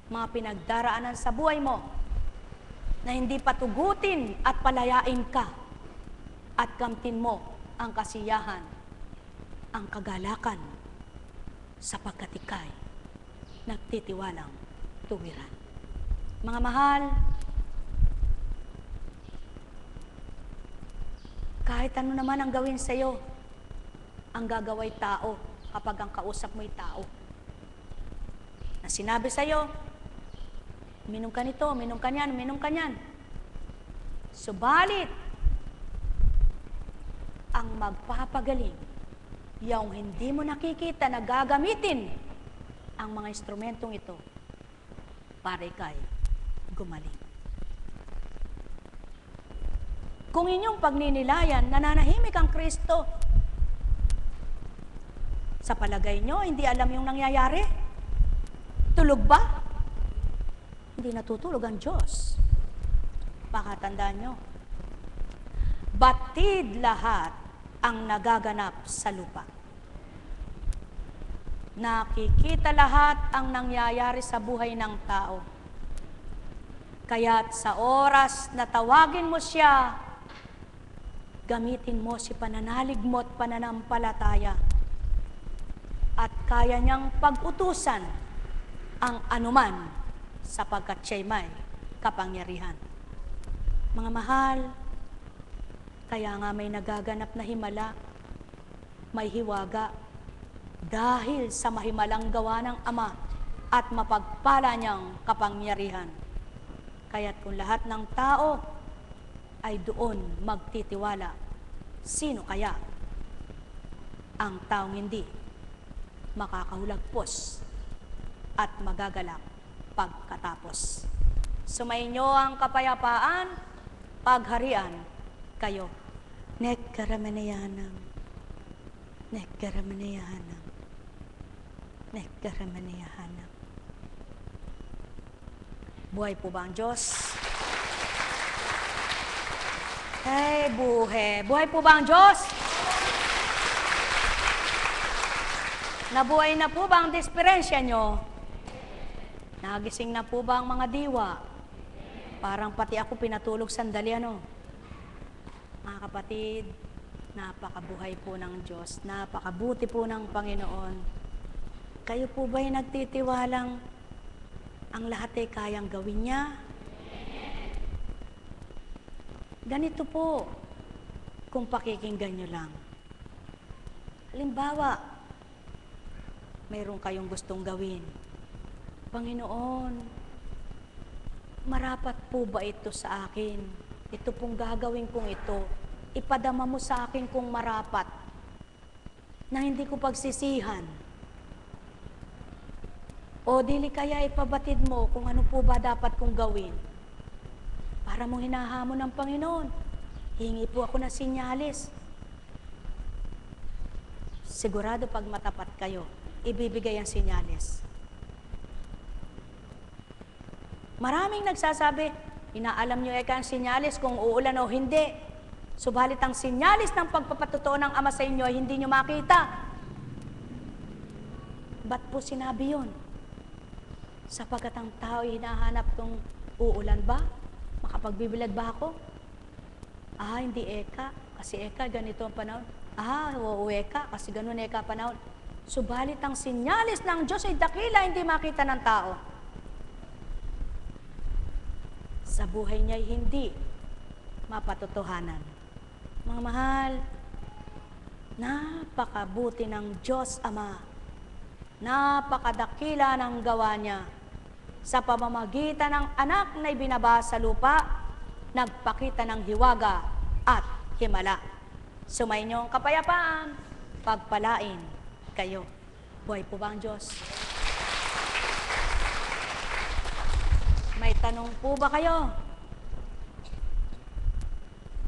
mga pinagdaraanan sa buhay mo, na hindi patugutin at palayain ka at kamtin mo ang kasiyahan, ang kagalakan, sapagkat ika'y nagtitiwalang tuwiran. Mga mahal, kahit ano naman ang gawin sa iyo, ang gagaway tao kapag ang kausap mo'y tao. Na sinabi sa iyo, minom ka nito, minom ka niyan, minom ka niyan. Subalit, ang magpapagaling, yung hindi mo nakikita na gagamitin ang mga instrumentong ito, para ikay gumaling. Kung inyong pagninilayan, nananahimik ang Kristo, sa palagay nyo, hindi alam yung nangyayari? Tulog ba? Hindi natutulog ang Diyos. Pakatandaan nyo, batid lahat ang nagaganap sa lupa. Nakikita lahat ang nangyayari sa buhay ng tao. Kaya't sa oras na tawagin mo siya, gamitin mo si pananalig mo at pananampalataya. At kaya niyang pag-utusan ang anuman sapagkat siya'y may kapangyarihan. Mga mahal, kaya nga may nagaganap na himala, may hiwaga, dahil sa mahimalang gawa ng Ama at mapagpala niyang kapangyarihan. Kaya't kung lahat ng tao ay doon magtitiwala, sino kaya ang taong hindi makakahulagpos at magagalak pagkatapos? Sumainyo ang kapayapaan, pagharian kayo. Nekkaramanayanam, nekkaramanayanam, nekkaramanayanam. Buhay po ba ang Diyos? Ay, buhay. Buhay po ba ang Diyos? Nabuhay na po ba ang dispirensya nyo? Nagising na po ba ang mga diwa? Parang pati ako pinatulog sandali, ano? Mga kapatid, napakabuhay po ng Diyos, napakabuti po ng Panginoon. Kayo po ba'y nagtitiwalang ang lahat ay kayang gawin niya? Ganito po, kung pakikinggan nyo lang. Halimbawa, mayroon kayong gustong gawin. Panginoon, marapat po ba ito sa akin? Ito pong gagawin kong ito. Ipadama mo sa akin kung marapat, na hindi ko pagsisihan. O dili kaya ipabatid mo kung ano po ba dapat kong gawin. Para mong hinahamon ng Panginoon, hingi po ako ng sinyalis. Sigurado pag matapat kayo, ibibigay ang sinyalis. Maraming nagsasabi, inaalam nyo eka ang sinyalis kung uulan o hindi. Subalit ang sinyalis ng pagpapatutuo ng Ama sa inyo ay hindi nyo makita. Ba't po sinabi yun? Sapagkat ang tao ay hinahanap kung uulan ba? Makapagbibilad ba ako? Hindi eka. Kasi eka, ganito ang panahon. Oo eka. Kasi ganun eka panahon. Subalit ang sinyalis ng Diyos ay dakila, hindi makita ng tao. Sa buhay niya ay hindi mapatotohanan. Mga mahal, napakabuti ng Diyos Ama. Napakadakila ng gawa niya. Sa pamamagitan ng anak na ibinaba sa lupa, nagpakita ng hiwaga at himala. Sumainyo ang kapayapaan, pagpalain kayo. Buhay po ba ang Diyos? May tanong po ba kayo?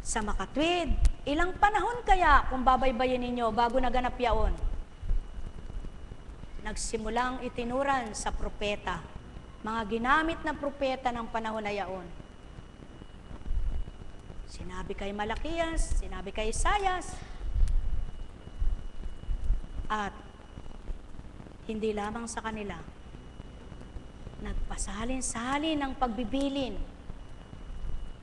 Sa makatwid, ilang panahon kaya kung babaybayin ninyo bago naganap yaon? Nagsimulang itinuran sa propeta, mga ginamit na propeta ng panahon na yaon. Sinabi kay Malakias, sinabi kay Isayas, at hindi lamang sa kanila, nagpasalin-salin ng pagbibilin,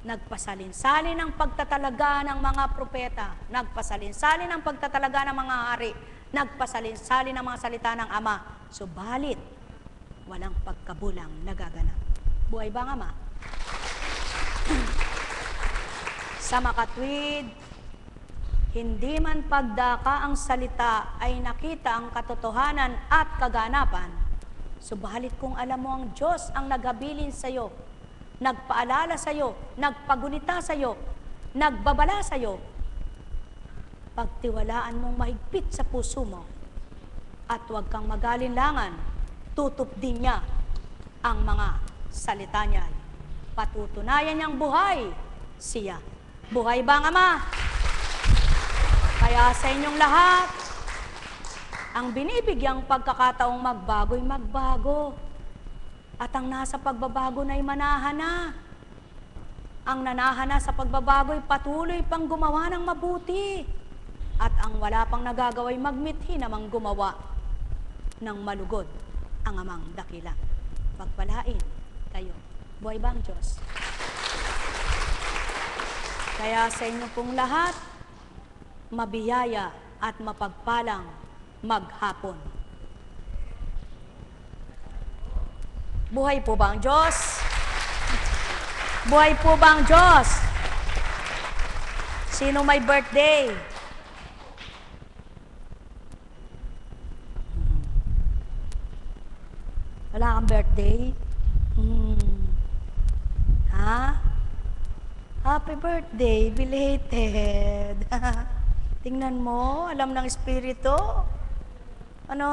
nagpasalin-salin ng pagtatalaga ng mga propeta, nagpasalin-salin ng pagtatalaga ng mga hari, nagpasalin-salin ng mga salita ng Ama. Subalit, walang pagkabulang nagaganap. Buhay ba ang Ama? Sa makatwid, hindi man pagdaka ang salita ay nakita ang katotohanan at kaganapan. Subalit kung alam mo ang Diyos ang naghabilin sa iyo, nagpaalala sa iyo, nagpagunita sa iyo, nagbabala sa iyo, pagtiwalaan mong mahigpit sa puso mo at huwag kang magalinlangan, tutup din niya ang mga salita niya ay patutunayan niyang buhay siya. Buhay ba ang Ama? Kaya sa inyong lahat, ang binibigyang pagkakataong magbago'y magbago. At ang nasa pagbabago na'y manahana. Ang nanahana sa pagbabago'y patuloy pang gumawa ng mabuti. At ang wala pang nagagawa'y magmithi namang gumawa ng malugod ang Amang dakila. Pagpalain kayo. Buhay ba ang Diyos? Kaya sa inyo pong lahat, mabiyaya at mapagpalang maghapon. Buhay po ba ang Diyos? Buhay po ba ang Diyos? Sino may birthday? Wala kang birthday? Ha? Happy birthday, belated. Tingnan mo, alam ng Espiritu. Ano?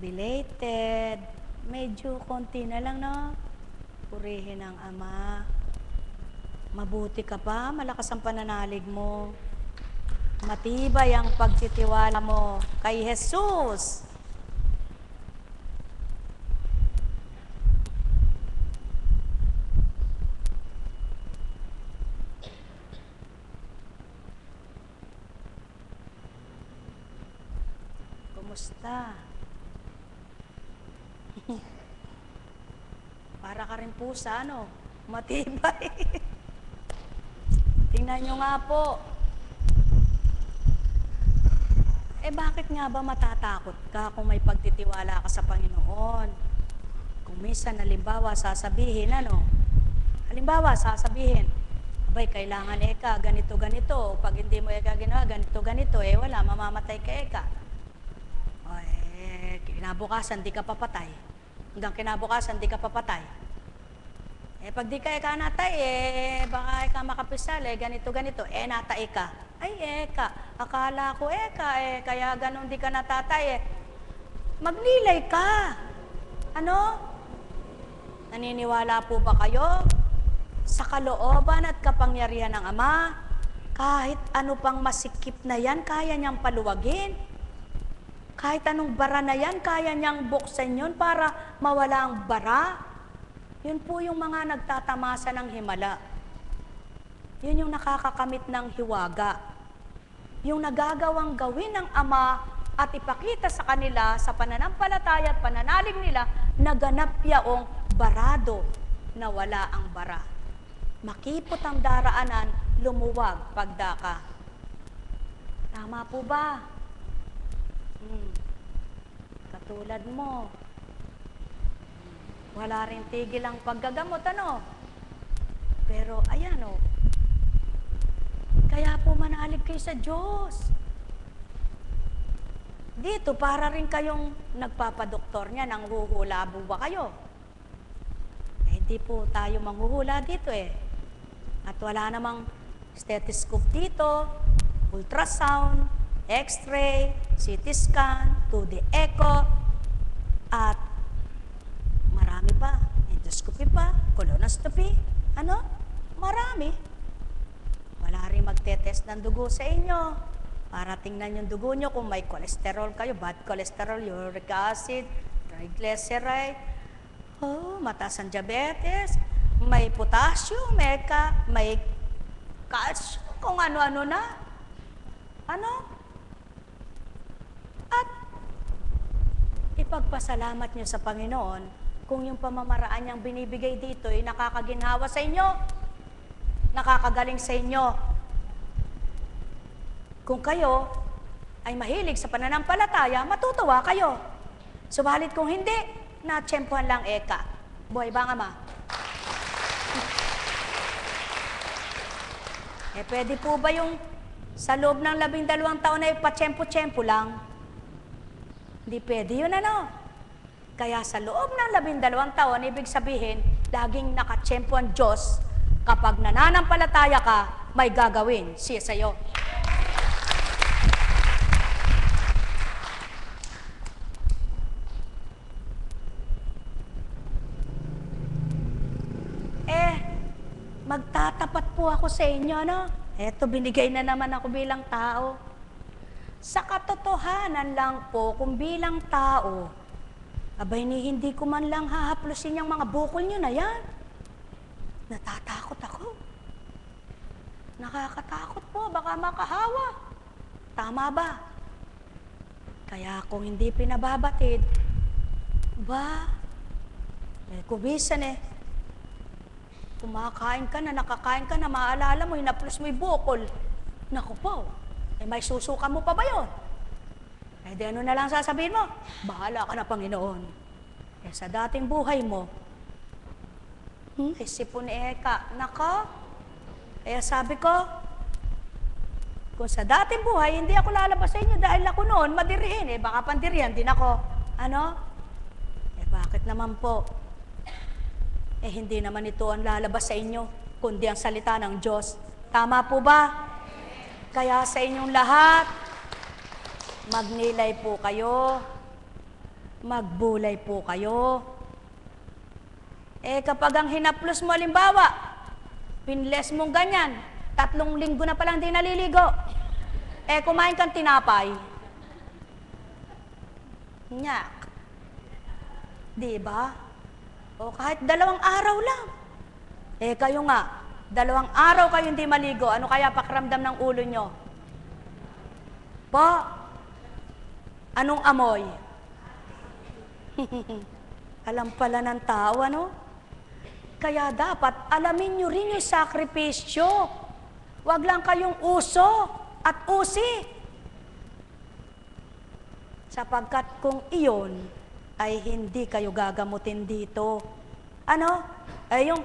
Belated. Medyo konti na lang, no? Purihin ang Ama. Mabuti ka pa, malakas ang pananalig mo. Matibay ang pagtitiwala mo kay Jesus. Kumusta? Para ka rin pusa, no? Matibay. Tingnan nyo nga po. Bakit nga ba matatakot ka kung may pagtitiwala ka sa Panginoon? Kung minsan, halimbawa, sasabihin, Halimbawa, sasabihin, abay, kailangan ganito. Pag hindi mo ginawa, ganito, wala, mamamatay ka kinabukasan, di ka papatay. Hanggang kinabukasan, di ka papatay. Pag di ka natay, baka makapisal, ganito, natay ka. Ay, akala ko, kaya ganun di ka natatay, magnilay ka. Ano? Naniniwala po ba kayo? Sa kalooban at kapangyarihan ng Ama, kahit ano pang masikip na yan, kaya niyang paluwagin. Kahit anong bara na yan, kaya niyang buksan yun para mawala ang bara. Yun po yung mga nagtatamasa ng himala. Yun yung nakakakamit ng hiwaga. Yung nagagawang gawin ng Ama at ipakita sa kanila sa pananampalataya at pananalig nila, naganap yaong barado na wala ang bara. Makipot ang daraanan, lumuwag pagdaka. Tama po ba? Katulad mo. Wala rin tigil ang paggagamot, Pero, ayan, Kaya po manalig kayo sa Diyos. Dito, para rin kayong nagpapadoktor niya, nanghuhula ba kayo? Hindi po tayo manghuhula dito At wala namang stethoscope dito, ultrasound, X-ray, CT scan, 2D echo, at marami pa, endoscopy pa, colonoscopy, marami. Wala rin magtetest ng dugo sa inyo para tingnan yung dugo nyo kung may cholesterol kayo, bad cholesterol, uric acid, triglyceride, mataas ang diabetes, may potassium, may calcium, kung ano-ano na. At ipagpasalamat nyo sa Panginoon kung yung pamamaraan niyang binibigay dito ay nakakaginhawa sa inyo, nakakagaling sa inyo. Kung kayo ay mahilig sa pananampalataya, matutuwa kayo. Subalit kung hindi, natsyempohan lang Buhay ba ang Ama? Pwede po ba yung sa loob ng 12 taon ay patsyempo-tsyempo lang? Hindi pwede yun, Kaya sa loob ng 12 taon, ibig sabihin, laging nakatsyempo ang Diyos. Kapag nananampalataya ka, may gagawin siya sa'yo. magtatapat po ako sa inyo, no? Eto, binigay na naman ako bilang tao. Sa katotohanan lang po, kung bilang tao, abay ni hindi ko man lang hahaplusin yung mga bukol nyo na yan. Natatakot ako. Nakakatakot po, baka makahawa. Tama ba? Kaya kung hindi pinababatid, kumisan kumakain ka na, nakakain ka na, maalala mo, hinaplos mo yung bukol. Naku po, may susuka mo pa ba yun? Di ano na lang sasabihin mo? Bahala ka na, Panginoon. Sa dating buhay mo, sipon Eka, nako, kaya sabi ko, kung sa dating buhay, hindi ako lalabas sa inyo dahil ako noon, madirihin, baka pandirihan din ako. Ano? Bakit naman po? Hindi naman ito ang lalabas sa inyo, kundi ang salita ng Diyos. Tama po ba? Kaya sa inyong lahat, magnilay po kayo, magbulay po kayo. Kapag ang hinaplos mo, halimbawa, pinles mong ganyan, 3 linggo na palang di naliligo. Kumain kang tinapay. Nyak. Diba? O kahit 2 araw lang. Kayo nga, 2 araw kayo hindi maligo, ano kaya pakiramdam ng ulo nyo? Po? Anong amoy? Alam pala ng tao, ano? Kaya dapat alamin nyo rin yung sakripisyo. Huwag lang kayong uso at usi. Sapagkat kung iyon ay hindi kayo gagamutin dito. Ano? Yung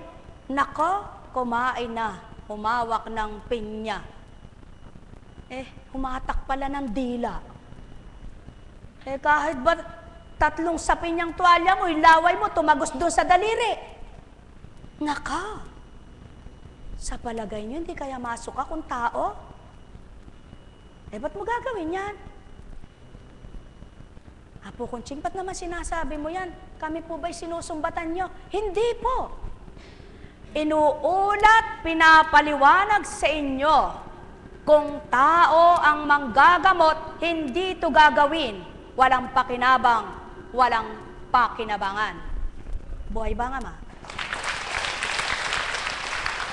nako, kumain na, humawak ng pinya. Humatak pala ng dila. Kahit ba 3 sa pinyang tuwalya mo, yung laway mo, tumagos doon sa daliri. Naka, sa palagay nyo, hindi kaya masok akong tao? Ba't mo gagawin yan? Apo Kunching, ba't naman sinasabi mo yan? Kami po ba'y sinusumbatan nyo? Hindi po. Inuulat, pinapaliwanag sa inyo. Kung tao ang manggagamot, hindi ito gagawin. Walang pakinabang, walang pakinabangan. Buhay ba nga, ma?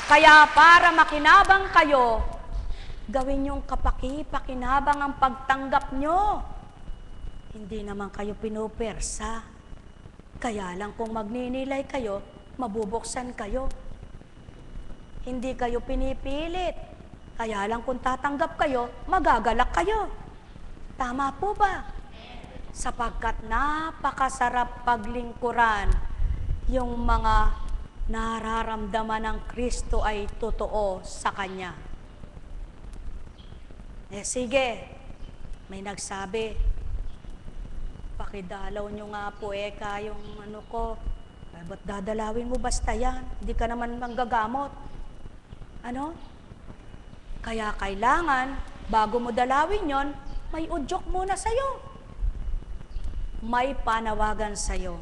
Kaya para makinabang kayo, gawin yung kapaki-pakinabang ang pagtanggap nyo. Hindi naman kayo pinupersa. Kaya lang kung magninilay kayo, mabubuksan kayo. Hindi kayo pinipilit. Kaya lang kung tatanggap kayo, magagalak kayo. Tama po ba? Sapagkat napakasarap paglingkuran, yung mga nararamdaman ng Kristo ay totoo sa Kanya. Sige, may nagsabi, pakidalaw nyo nga po Eka yung ano ko. Ba't dadalawin mo basta yan? Hindi ka naman manggagamot. Ano? Kaya kailangan, bago mo dalawin yon, may udyok muna sa'yo. May panawagan sa'yo.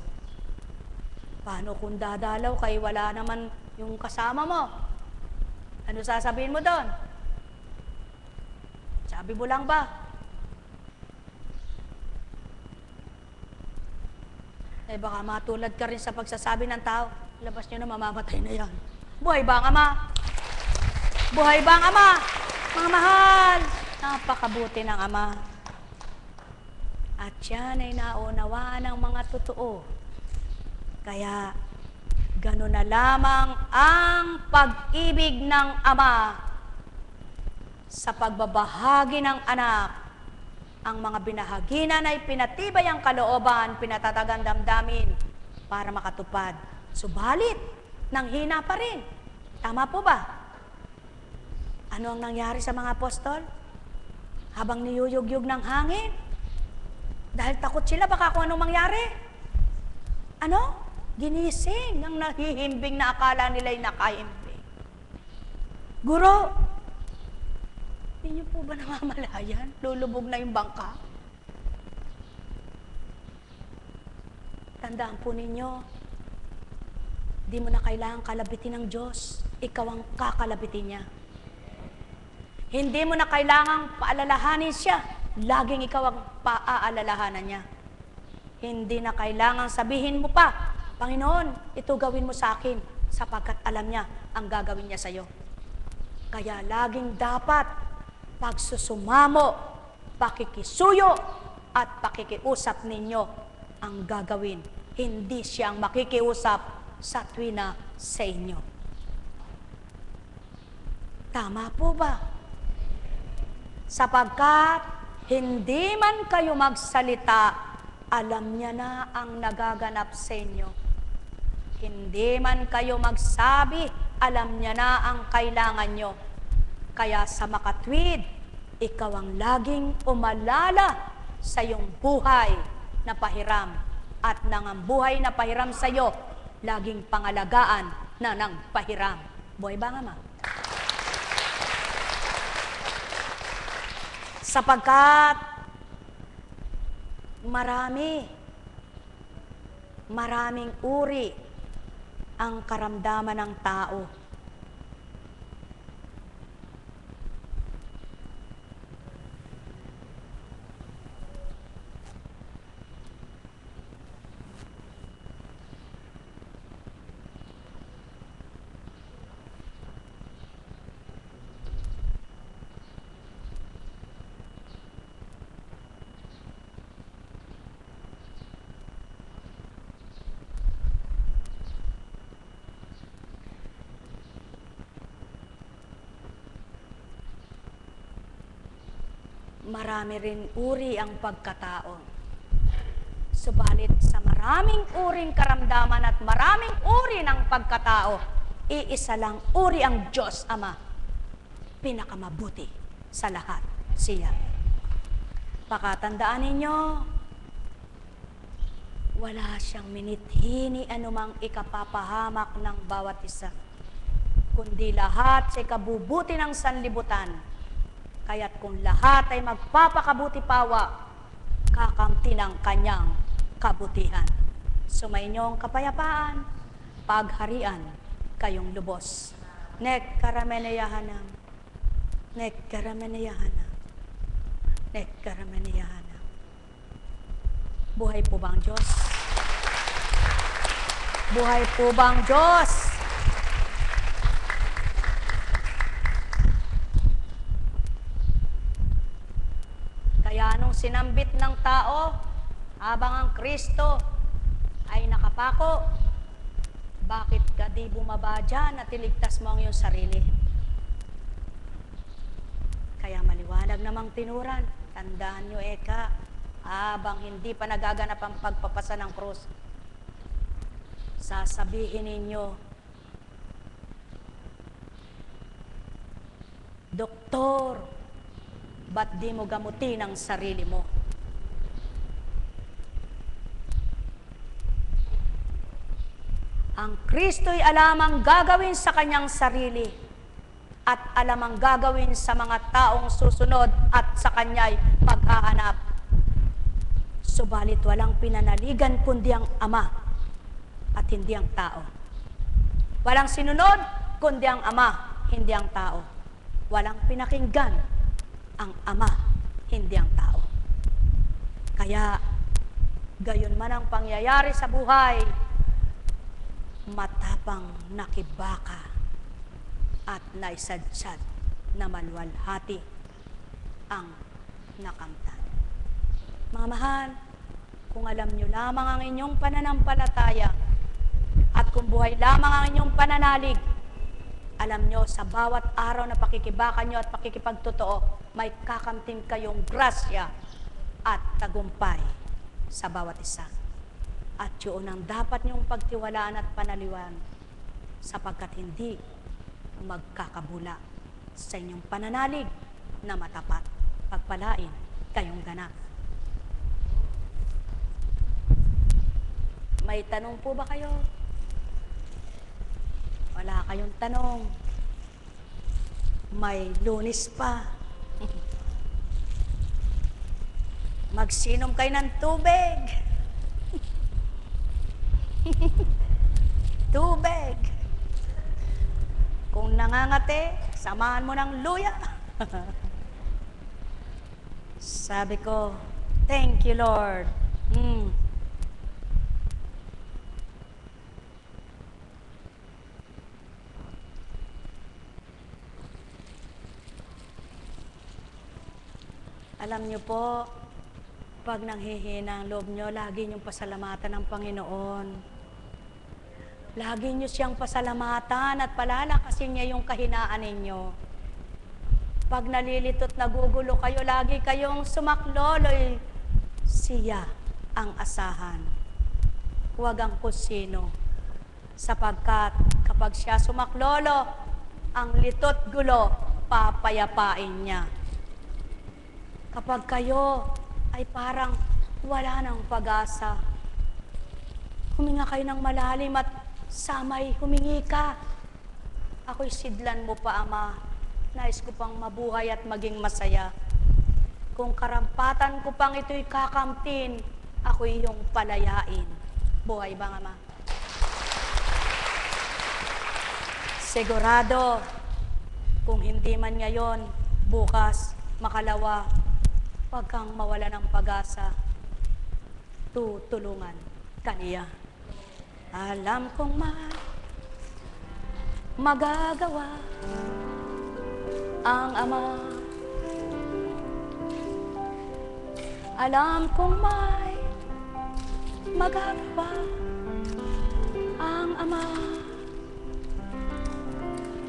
Paano kung dadalaw kay wala naman yung kasama mo? Ano sasabihin mo doon? Sabi mo lang ba? Baka matulad ka rin sa pagsasabi ng tao, labas nyo na, mamamatay na yan. Buhay ba ang Ama? Buhay ba ang Ama? Mga mahal, napakabuti ng Ama. At yan ay naunawaan ng mga totoo. Kaya, gano'n na lamang ang pag-ibig ng Ama sa pagbabahagi ng anak. Ang mga binahaginan ay pinatibay ang kalooban, pinatatagan damdamin para makatupad. Subalit, nanghina pa rin. Tama po ba? Ano ang nangyari sa mga apostol? Habang niyuyugyug ng hangin? Dahil takot sila, baka kung anong mangyari. Ano? Ginising ng nahihimbing na akala nila'y nakahimbing. Guro, hindi niyo po ba namamalayan? Lulubog na yung bangka? Tandaan po ninyo, di mo na kailangang kalabitin ng Diyos. ikaw ang kakalabitin niya. Hindi mo na kailangang paalalahanin siya. Laging ikaw ang paaalalahanan niya. Hindi na kailangang sabihin mo pa, Panginoon, ito gawin mo sa akin, sapagkat alam niya ang gagawin niya sa iyo. Kaya laging dapat pagsusumamo, pakikisuyo, at pakikiusap ninyo ang gagawin. Hindi siya ang makikiusap sa tuwina sa inyo. Tama po ba? Sapagkat hindi man kayo magsalita, alam niya na ang nagaganap sa inyo. Hindi man kayo magsabi, alam niya na ang kailangan nyo. Kaya sa makatwid, ikaw ang laging umalala sa iyong buhay na pahiram. At nang ang buhay na pahiram sa iyo, laging pangalagaan na ng pahiram. Buhay ba nga ma? Sapagkat maraming uri ang karamdaman ng tao. Marami rin uri ang pagkatao. Subalit sa maraming uring karamdaman at maraming uri ng pagkatao, iisa lang uri ang Diyos Ama. Pinakamabuti sa lahat siya. Pakatandaan ninyo, wala siyang minithini anumang ikapapahamak ng bawat isa, kundi lahat sa ikabubuti ng sanlibutan. Kaya't kung lahat ay magpapakabuti pawa, kakamti ng kanyang kabutihan. Sumainyo ang kapayapaan, pagharian kayong lubos. Nek karameneyahanam, nek karameneyahanam, nek karameneyahanam. Buhay po bang Diyos? Buhay po bang Diyos? Kaya nung sinambit ng tao, habang ang Kristo ay nakapako, bakit ka di bumaba dyan at iligtas mo ang iyong sarili? Kaya maliwanag namang tinuran, tandaan nyo eka, habang hindi pa nagaganap ang pagpapasa ng krus, sasabihin ninyo, Doktor, ba't di mo gamutin ang sarili mo? Ang Kristo'y alam ang gagawin sa kanyang sarili at alam ang gagawin sa mga taong susunod at sa kanya'y paghahanap. Subalit walang pinanaligan kundi ang Ama at hindi ang tao. Walang sinunod kundi ang Ama, hindi ang tao. Walang pinakinggan ang Ama, hindi ang tao. Kaya, gayon man ang pangyayari sa buhay, matapang nakibaka at naisadsad na malwalhati ang nakamtan. Mga mahal, kung alam nyo lamang ang inyong pananampalataya at kung buhay lamang ang inyong pananalig, alam nyo, sa bawat araw na pakikibaka nyo at pakikipagtotoo, may kakamtin kayong grasya at tagumpay sa bawat isa. At yun ang dapat nyong pagtiwalaan at panaliwan, sapagkat hindi magkakabula sa inyong pananalig na matapat. Pagpalain kayong ganap. May tanong po ba kayo? Wala kayong tanong. May Lunes pa. Magsinom kayo ng tubig. Tubig. nangangate, samahan mo ng luya. Sabi ko, thank you, Lord. Alam niyo po, pag nanghihina ang loob niyo, lagi niyong pasalamatan ng Panginoon. Lagi niyo siyang pasalamatan at palalakasin niya yung kahinaan ninyo. Pag nalilitot, nagugulo kayo, lagi kayong sumakloloy. Siya ang asahan. Huwag ang kusino. Sapagkat kapag siya sumaklolo, ang litot gulo, papayapain niya. Kapag kayo ay parang wala ng pag-asa, huminga kayo ng malalim at samay, humingi ka. Ako'y sidlan mo pa, Ama. Nais ko pang mabuhay at maging masaya. Kung karampatan ko pang ito'y kakamtin, ako'y iyong palayain. Buhay bang Ama? Sigurado, kung hindi man ngayon, bukas, makalawa, huwag kang mawala ng pag-asa. Tutulungan kaniya. Alam kong magagawa ang Ama. Alam kong may magagawa ang Ama.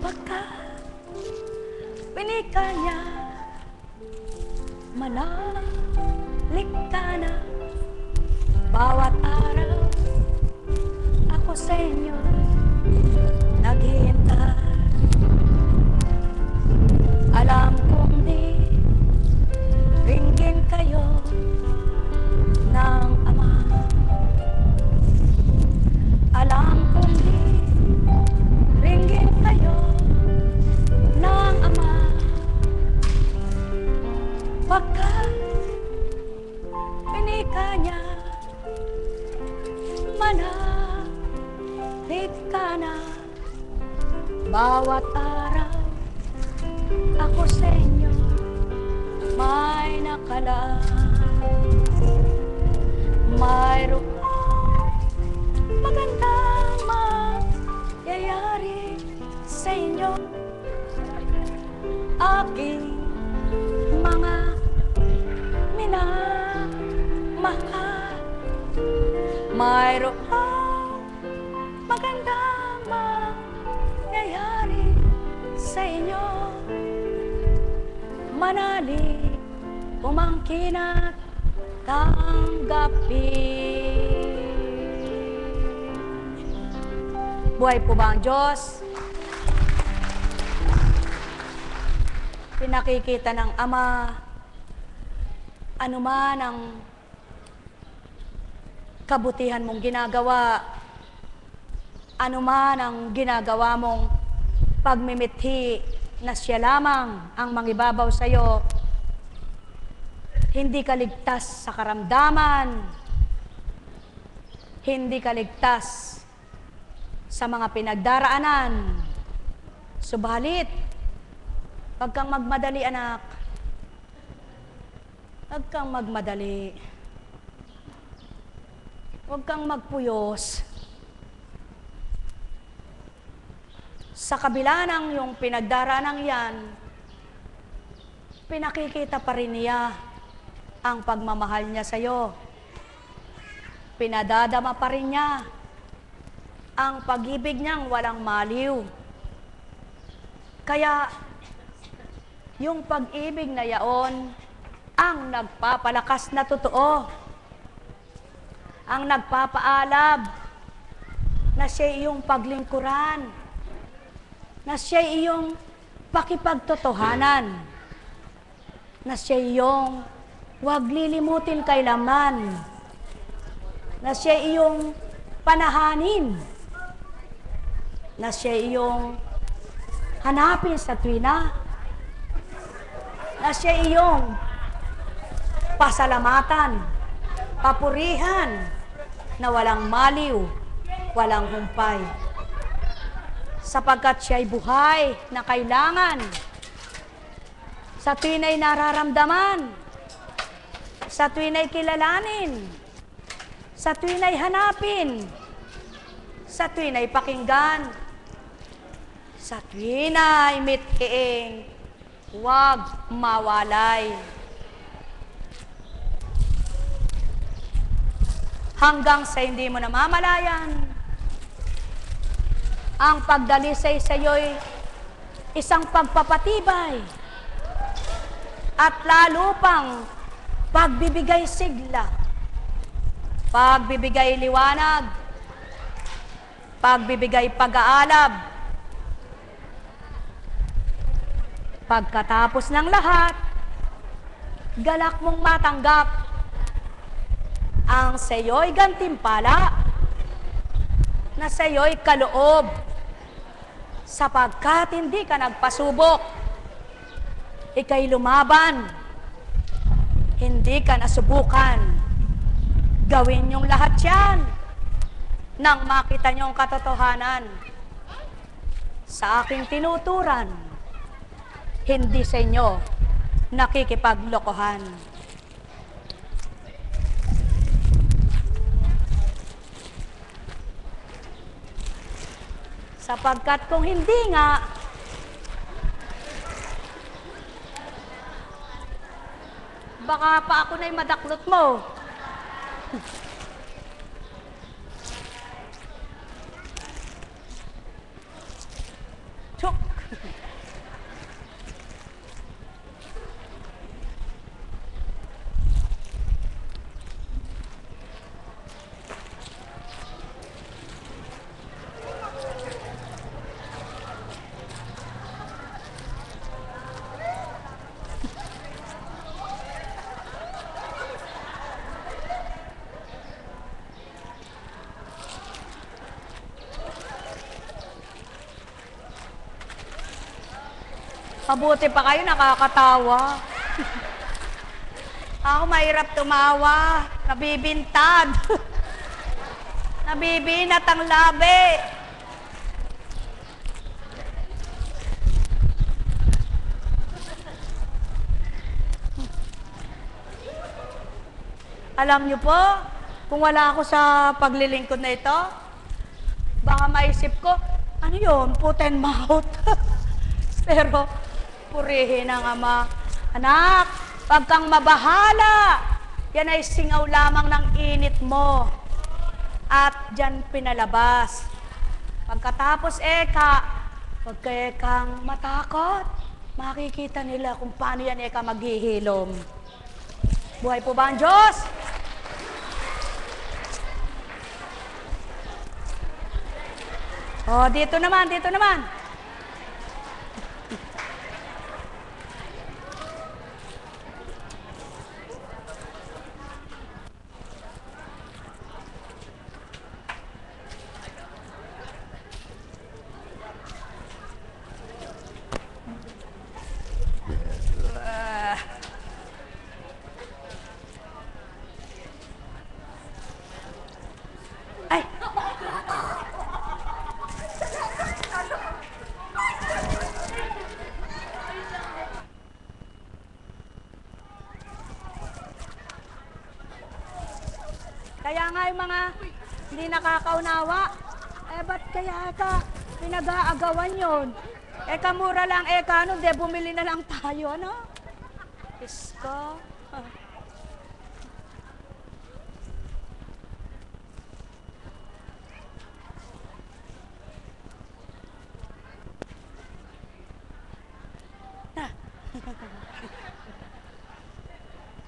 Pagkat pinika niya, manalik ka na. Bawat araw ako sa inyo naghihintay. Alam kong di ringgin kayo ng Ama. Alam kong di ringgin kayo ng Ama. Pagkat pinika niya, manalik ka na. Bawat araw ako sa inyo may nakalaan. Mayroon magandang mangyayari sa inyo. Aking mga minamahal, mayroon magandang mangyayari sa inyo. Manalig, umangkin at tanggapin. Buhay po ba ang Diyos? Pinakikita ng Ama, anuman ang kabutihan mong ginagawa, anuman ang ginagawa mong pagmimithi na siya lamang ang mangibabaw sa iyo, hindi ka ligtas sa karamdaman, hindi ka ligtas sa mga pinagdaraanan. Subalit, huwag kang magmadali, anak. Huwag kang magmadali. Huwag kang magpuyos. Sa kabila ng iyong pinagdaraanan yan, pinakikita pa rin niya ang pagmamahal niya sa iyo. Pinadadama pa rin niya ang pag-ibig niyang walang maliw. Kaya, yung pag-ibig na yaon, ang nagpapalakas na totoo, ang nagpapaalab na siya iyong paglingkuran, na siya iyong pakipagtotohanan, na siya iyong huwag lilimutin kailanman, na siya iyong panahanin, na siya iyong hanapin sa tuwina, na siya iyong pasalamatan, papurihan, na walang maliw, walang humpay. sapagkat siya'y buhay na kailangan sa tuwin ay nararamdaman, sa tuwin ay kilalanin, sa tuwin ay hanapin, sa tuwin ay pakinggan, sa tuwin ay mitkiing, huwag mawalay. Hanggang sa hindi mo namamalayan, ang pagdalisay sa iyo'y isang pagpapatibay at lalo pang pagbibigay sigla, pagbibigay liwanag, pagbibigay pag-aalab. Pagkatapos ng lahat, galak mong matanggap ang sayo'y gantimpala na sayo'y kaloob sapagkat hindi ka nagpasubok, ika'y lumaban, hindi ka nasubukan. Gawin niyong lahat yan nang makita niyong katotohanan sa aking tinuturan, hindi sa inyo nakikipaglokohan. Sapagkat kung hindi nga, baka pa ako na'y madaklot mo. Chok! Mabuti pa kayo, nakakatawa. Ako mahirap tumawa, nabibintad. Nabibinat ang labi. Alam niyo po, kung wala ako sa paglilingkod na ito, baka maisip ko, ano yun, foot and mouth. Pero, purihin ang Ama. Anak, pag kang mabahala, yan ay singaw lamang ng init mo. At dyan pinalabas. Pagkatapos huwag kayo kang matakot. Makikita nila kung paano yan maghihilom. Buhay po ba ang Diyos? Oh, dito naman, dito naman. Kaya nga yung mga hindi nakakaunawa, ba't kaya pinag-aagawan yun? Mura lang, ano, bumili na lang tayo, ano? Isko.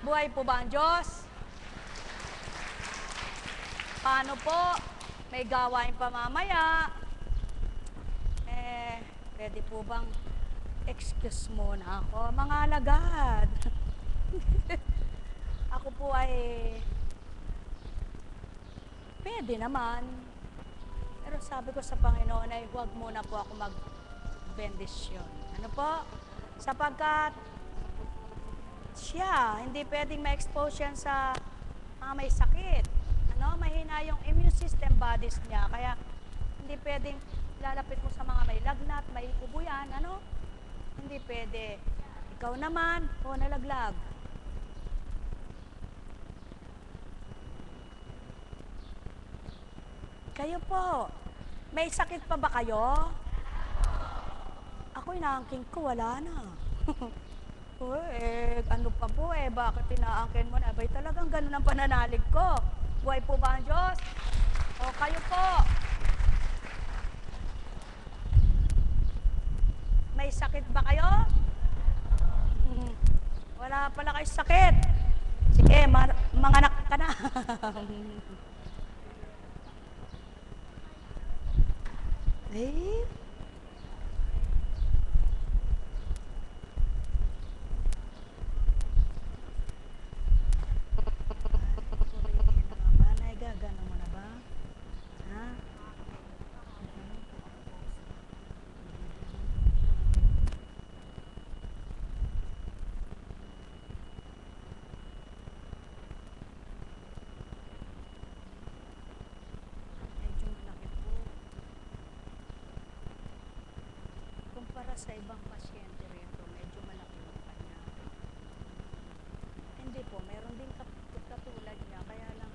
Buhay po ba ang Diyos? Paano po? May gawain pa mamaya. Pwede po bang excuse muna ako, mga alagad? Ako po ay pwede naman. Pero sabi ko sa Panginoon ay huwag muna po ako mag-bendisyon. Ano po? Sapagkat siya, hindi pwedeng ma-expose yan sa mga may sakit. Mahina yung immune system bodies niya. Kaya hindi pwedeng lalapit mo sa mga may lagnat, may ubo yan, ano? Hindi pwede. Ikaw naman, nalaglag. Kayo po, may sakit pa ba kayo? Ako inaangkin ko, wala na. Ano pa po bakit inaangkin mo na? Abay talagang ganun ang pananalig ko. Buhay po ba ang Diyos? O kayo po, may sakit ba kayo? Wala pala kayo sakit. Sige, manganak ka na. Eh? Gagana mo na ba? Ha? Medyo malaki po. Kumpara sa ibang pasyente rito, medyo malaki yung kanya. Hindi po, meron din katulad niya, kaya lang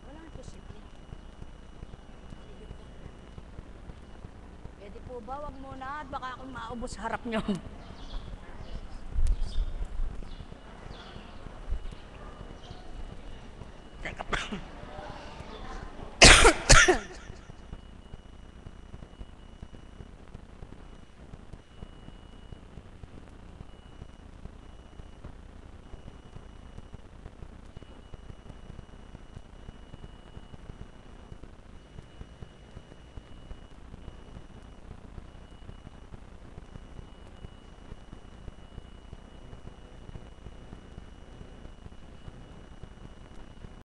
walang posible. Sige po. Pwede po ba, wag muna at baka akong maubos sa harap niyo.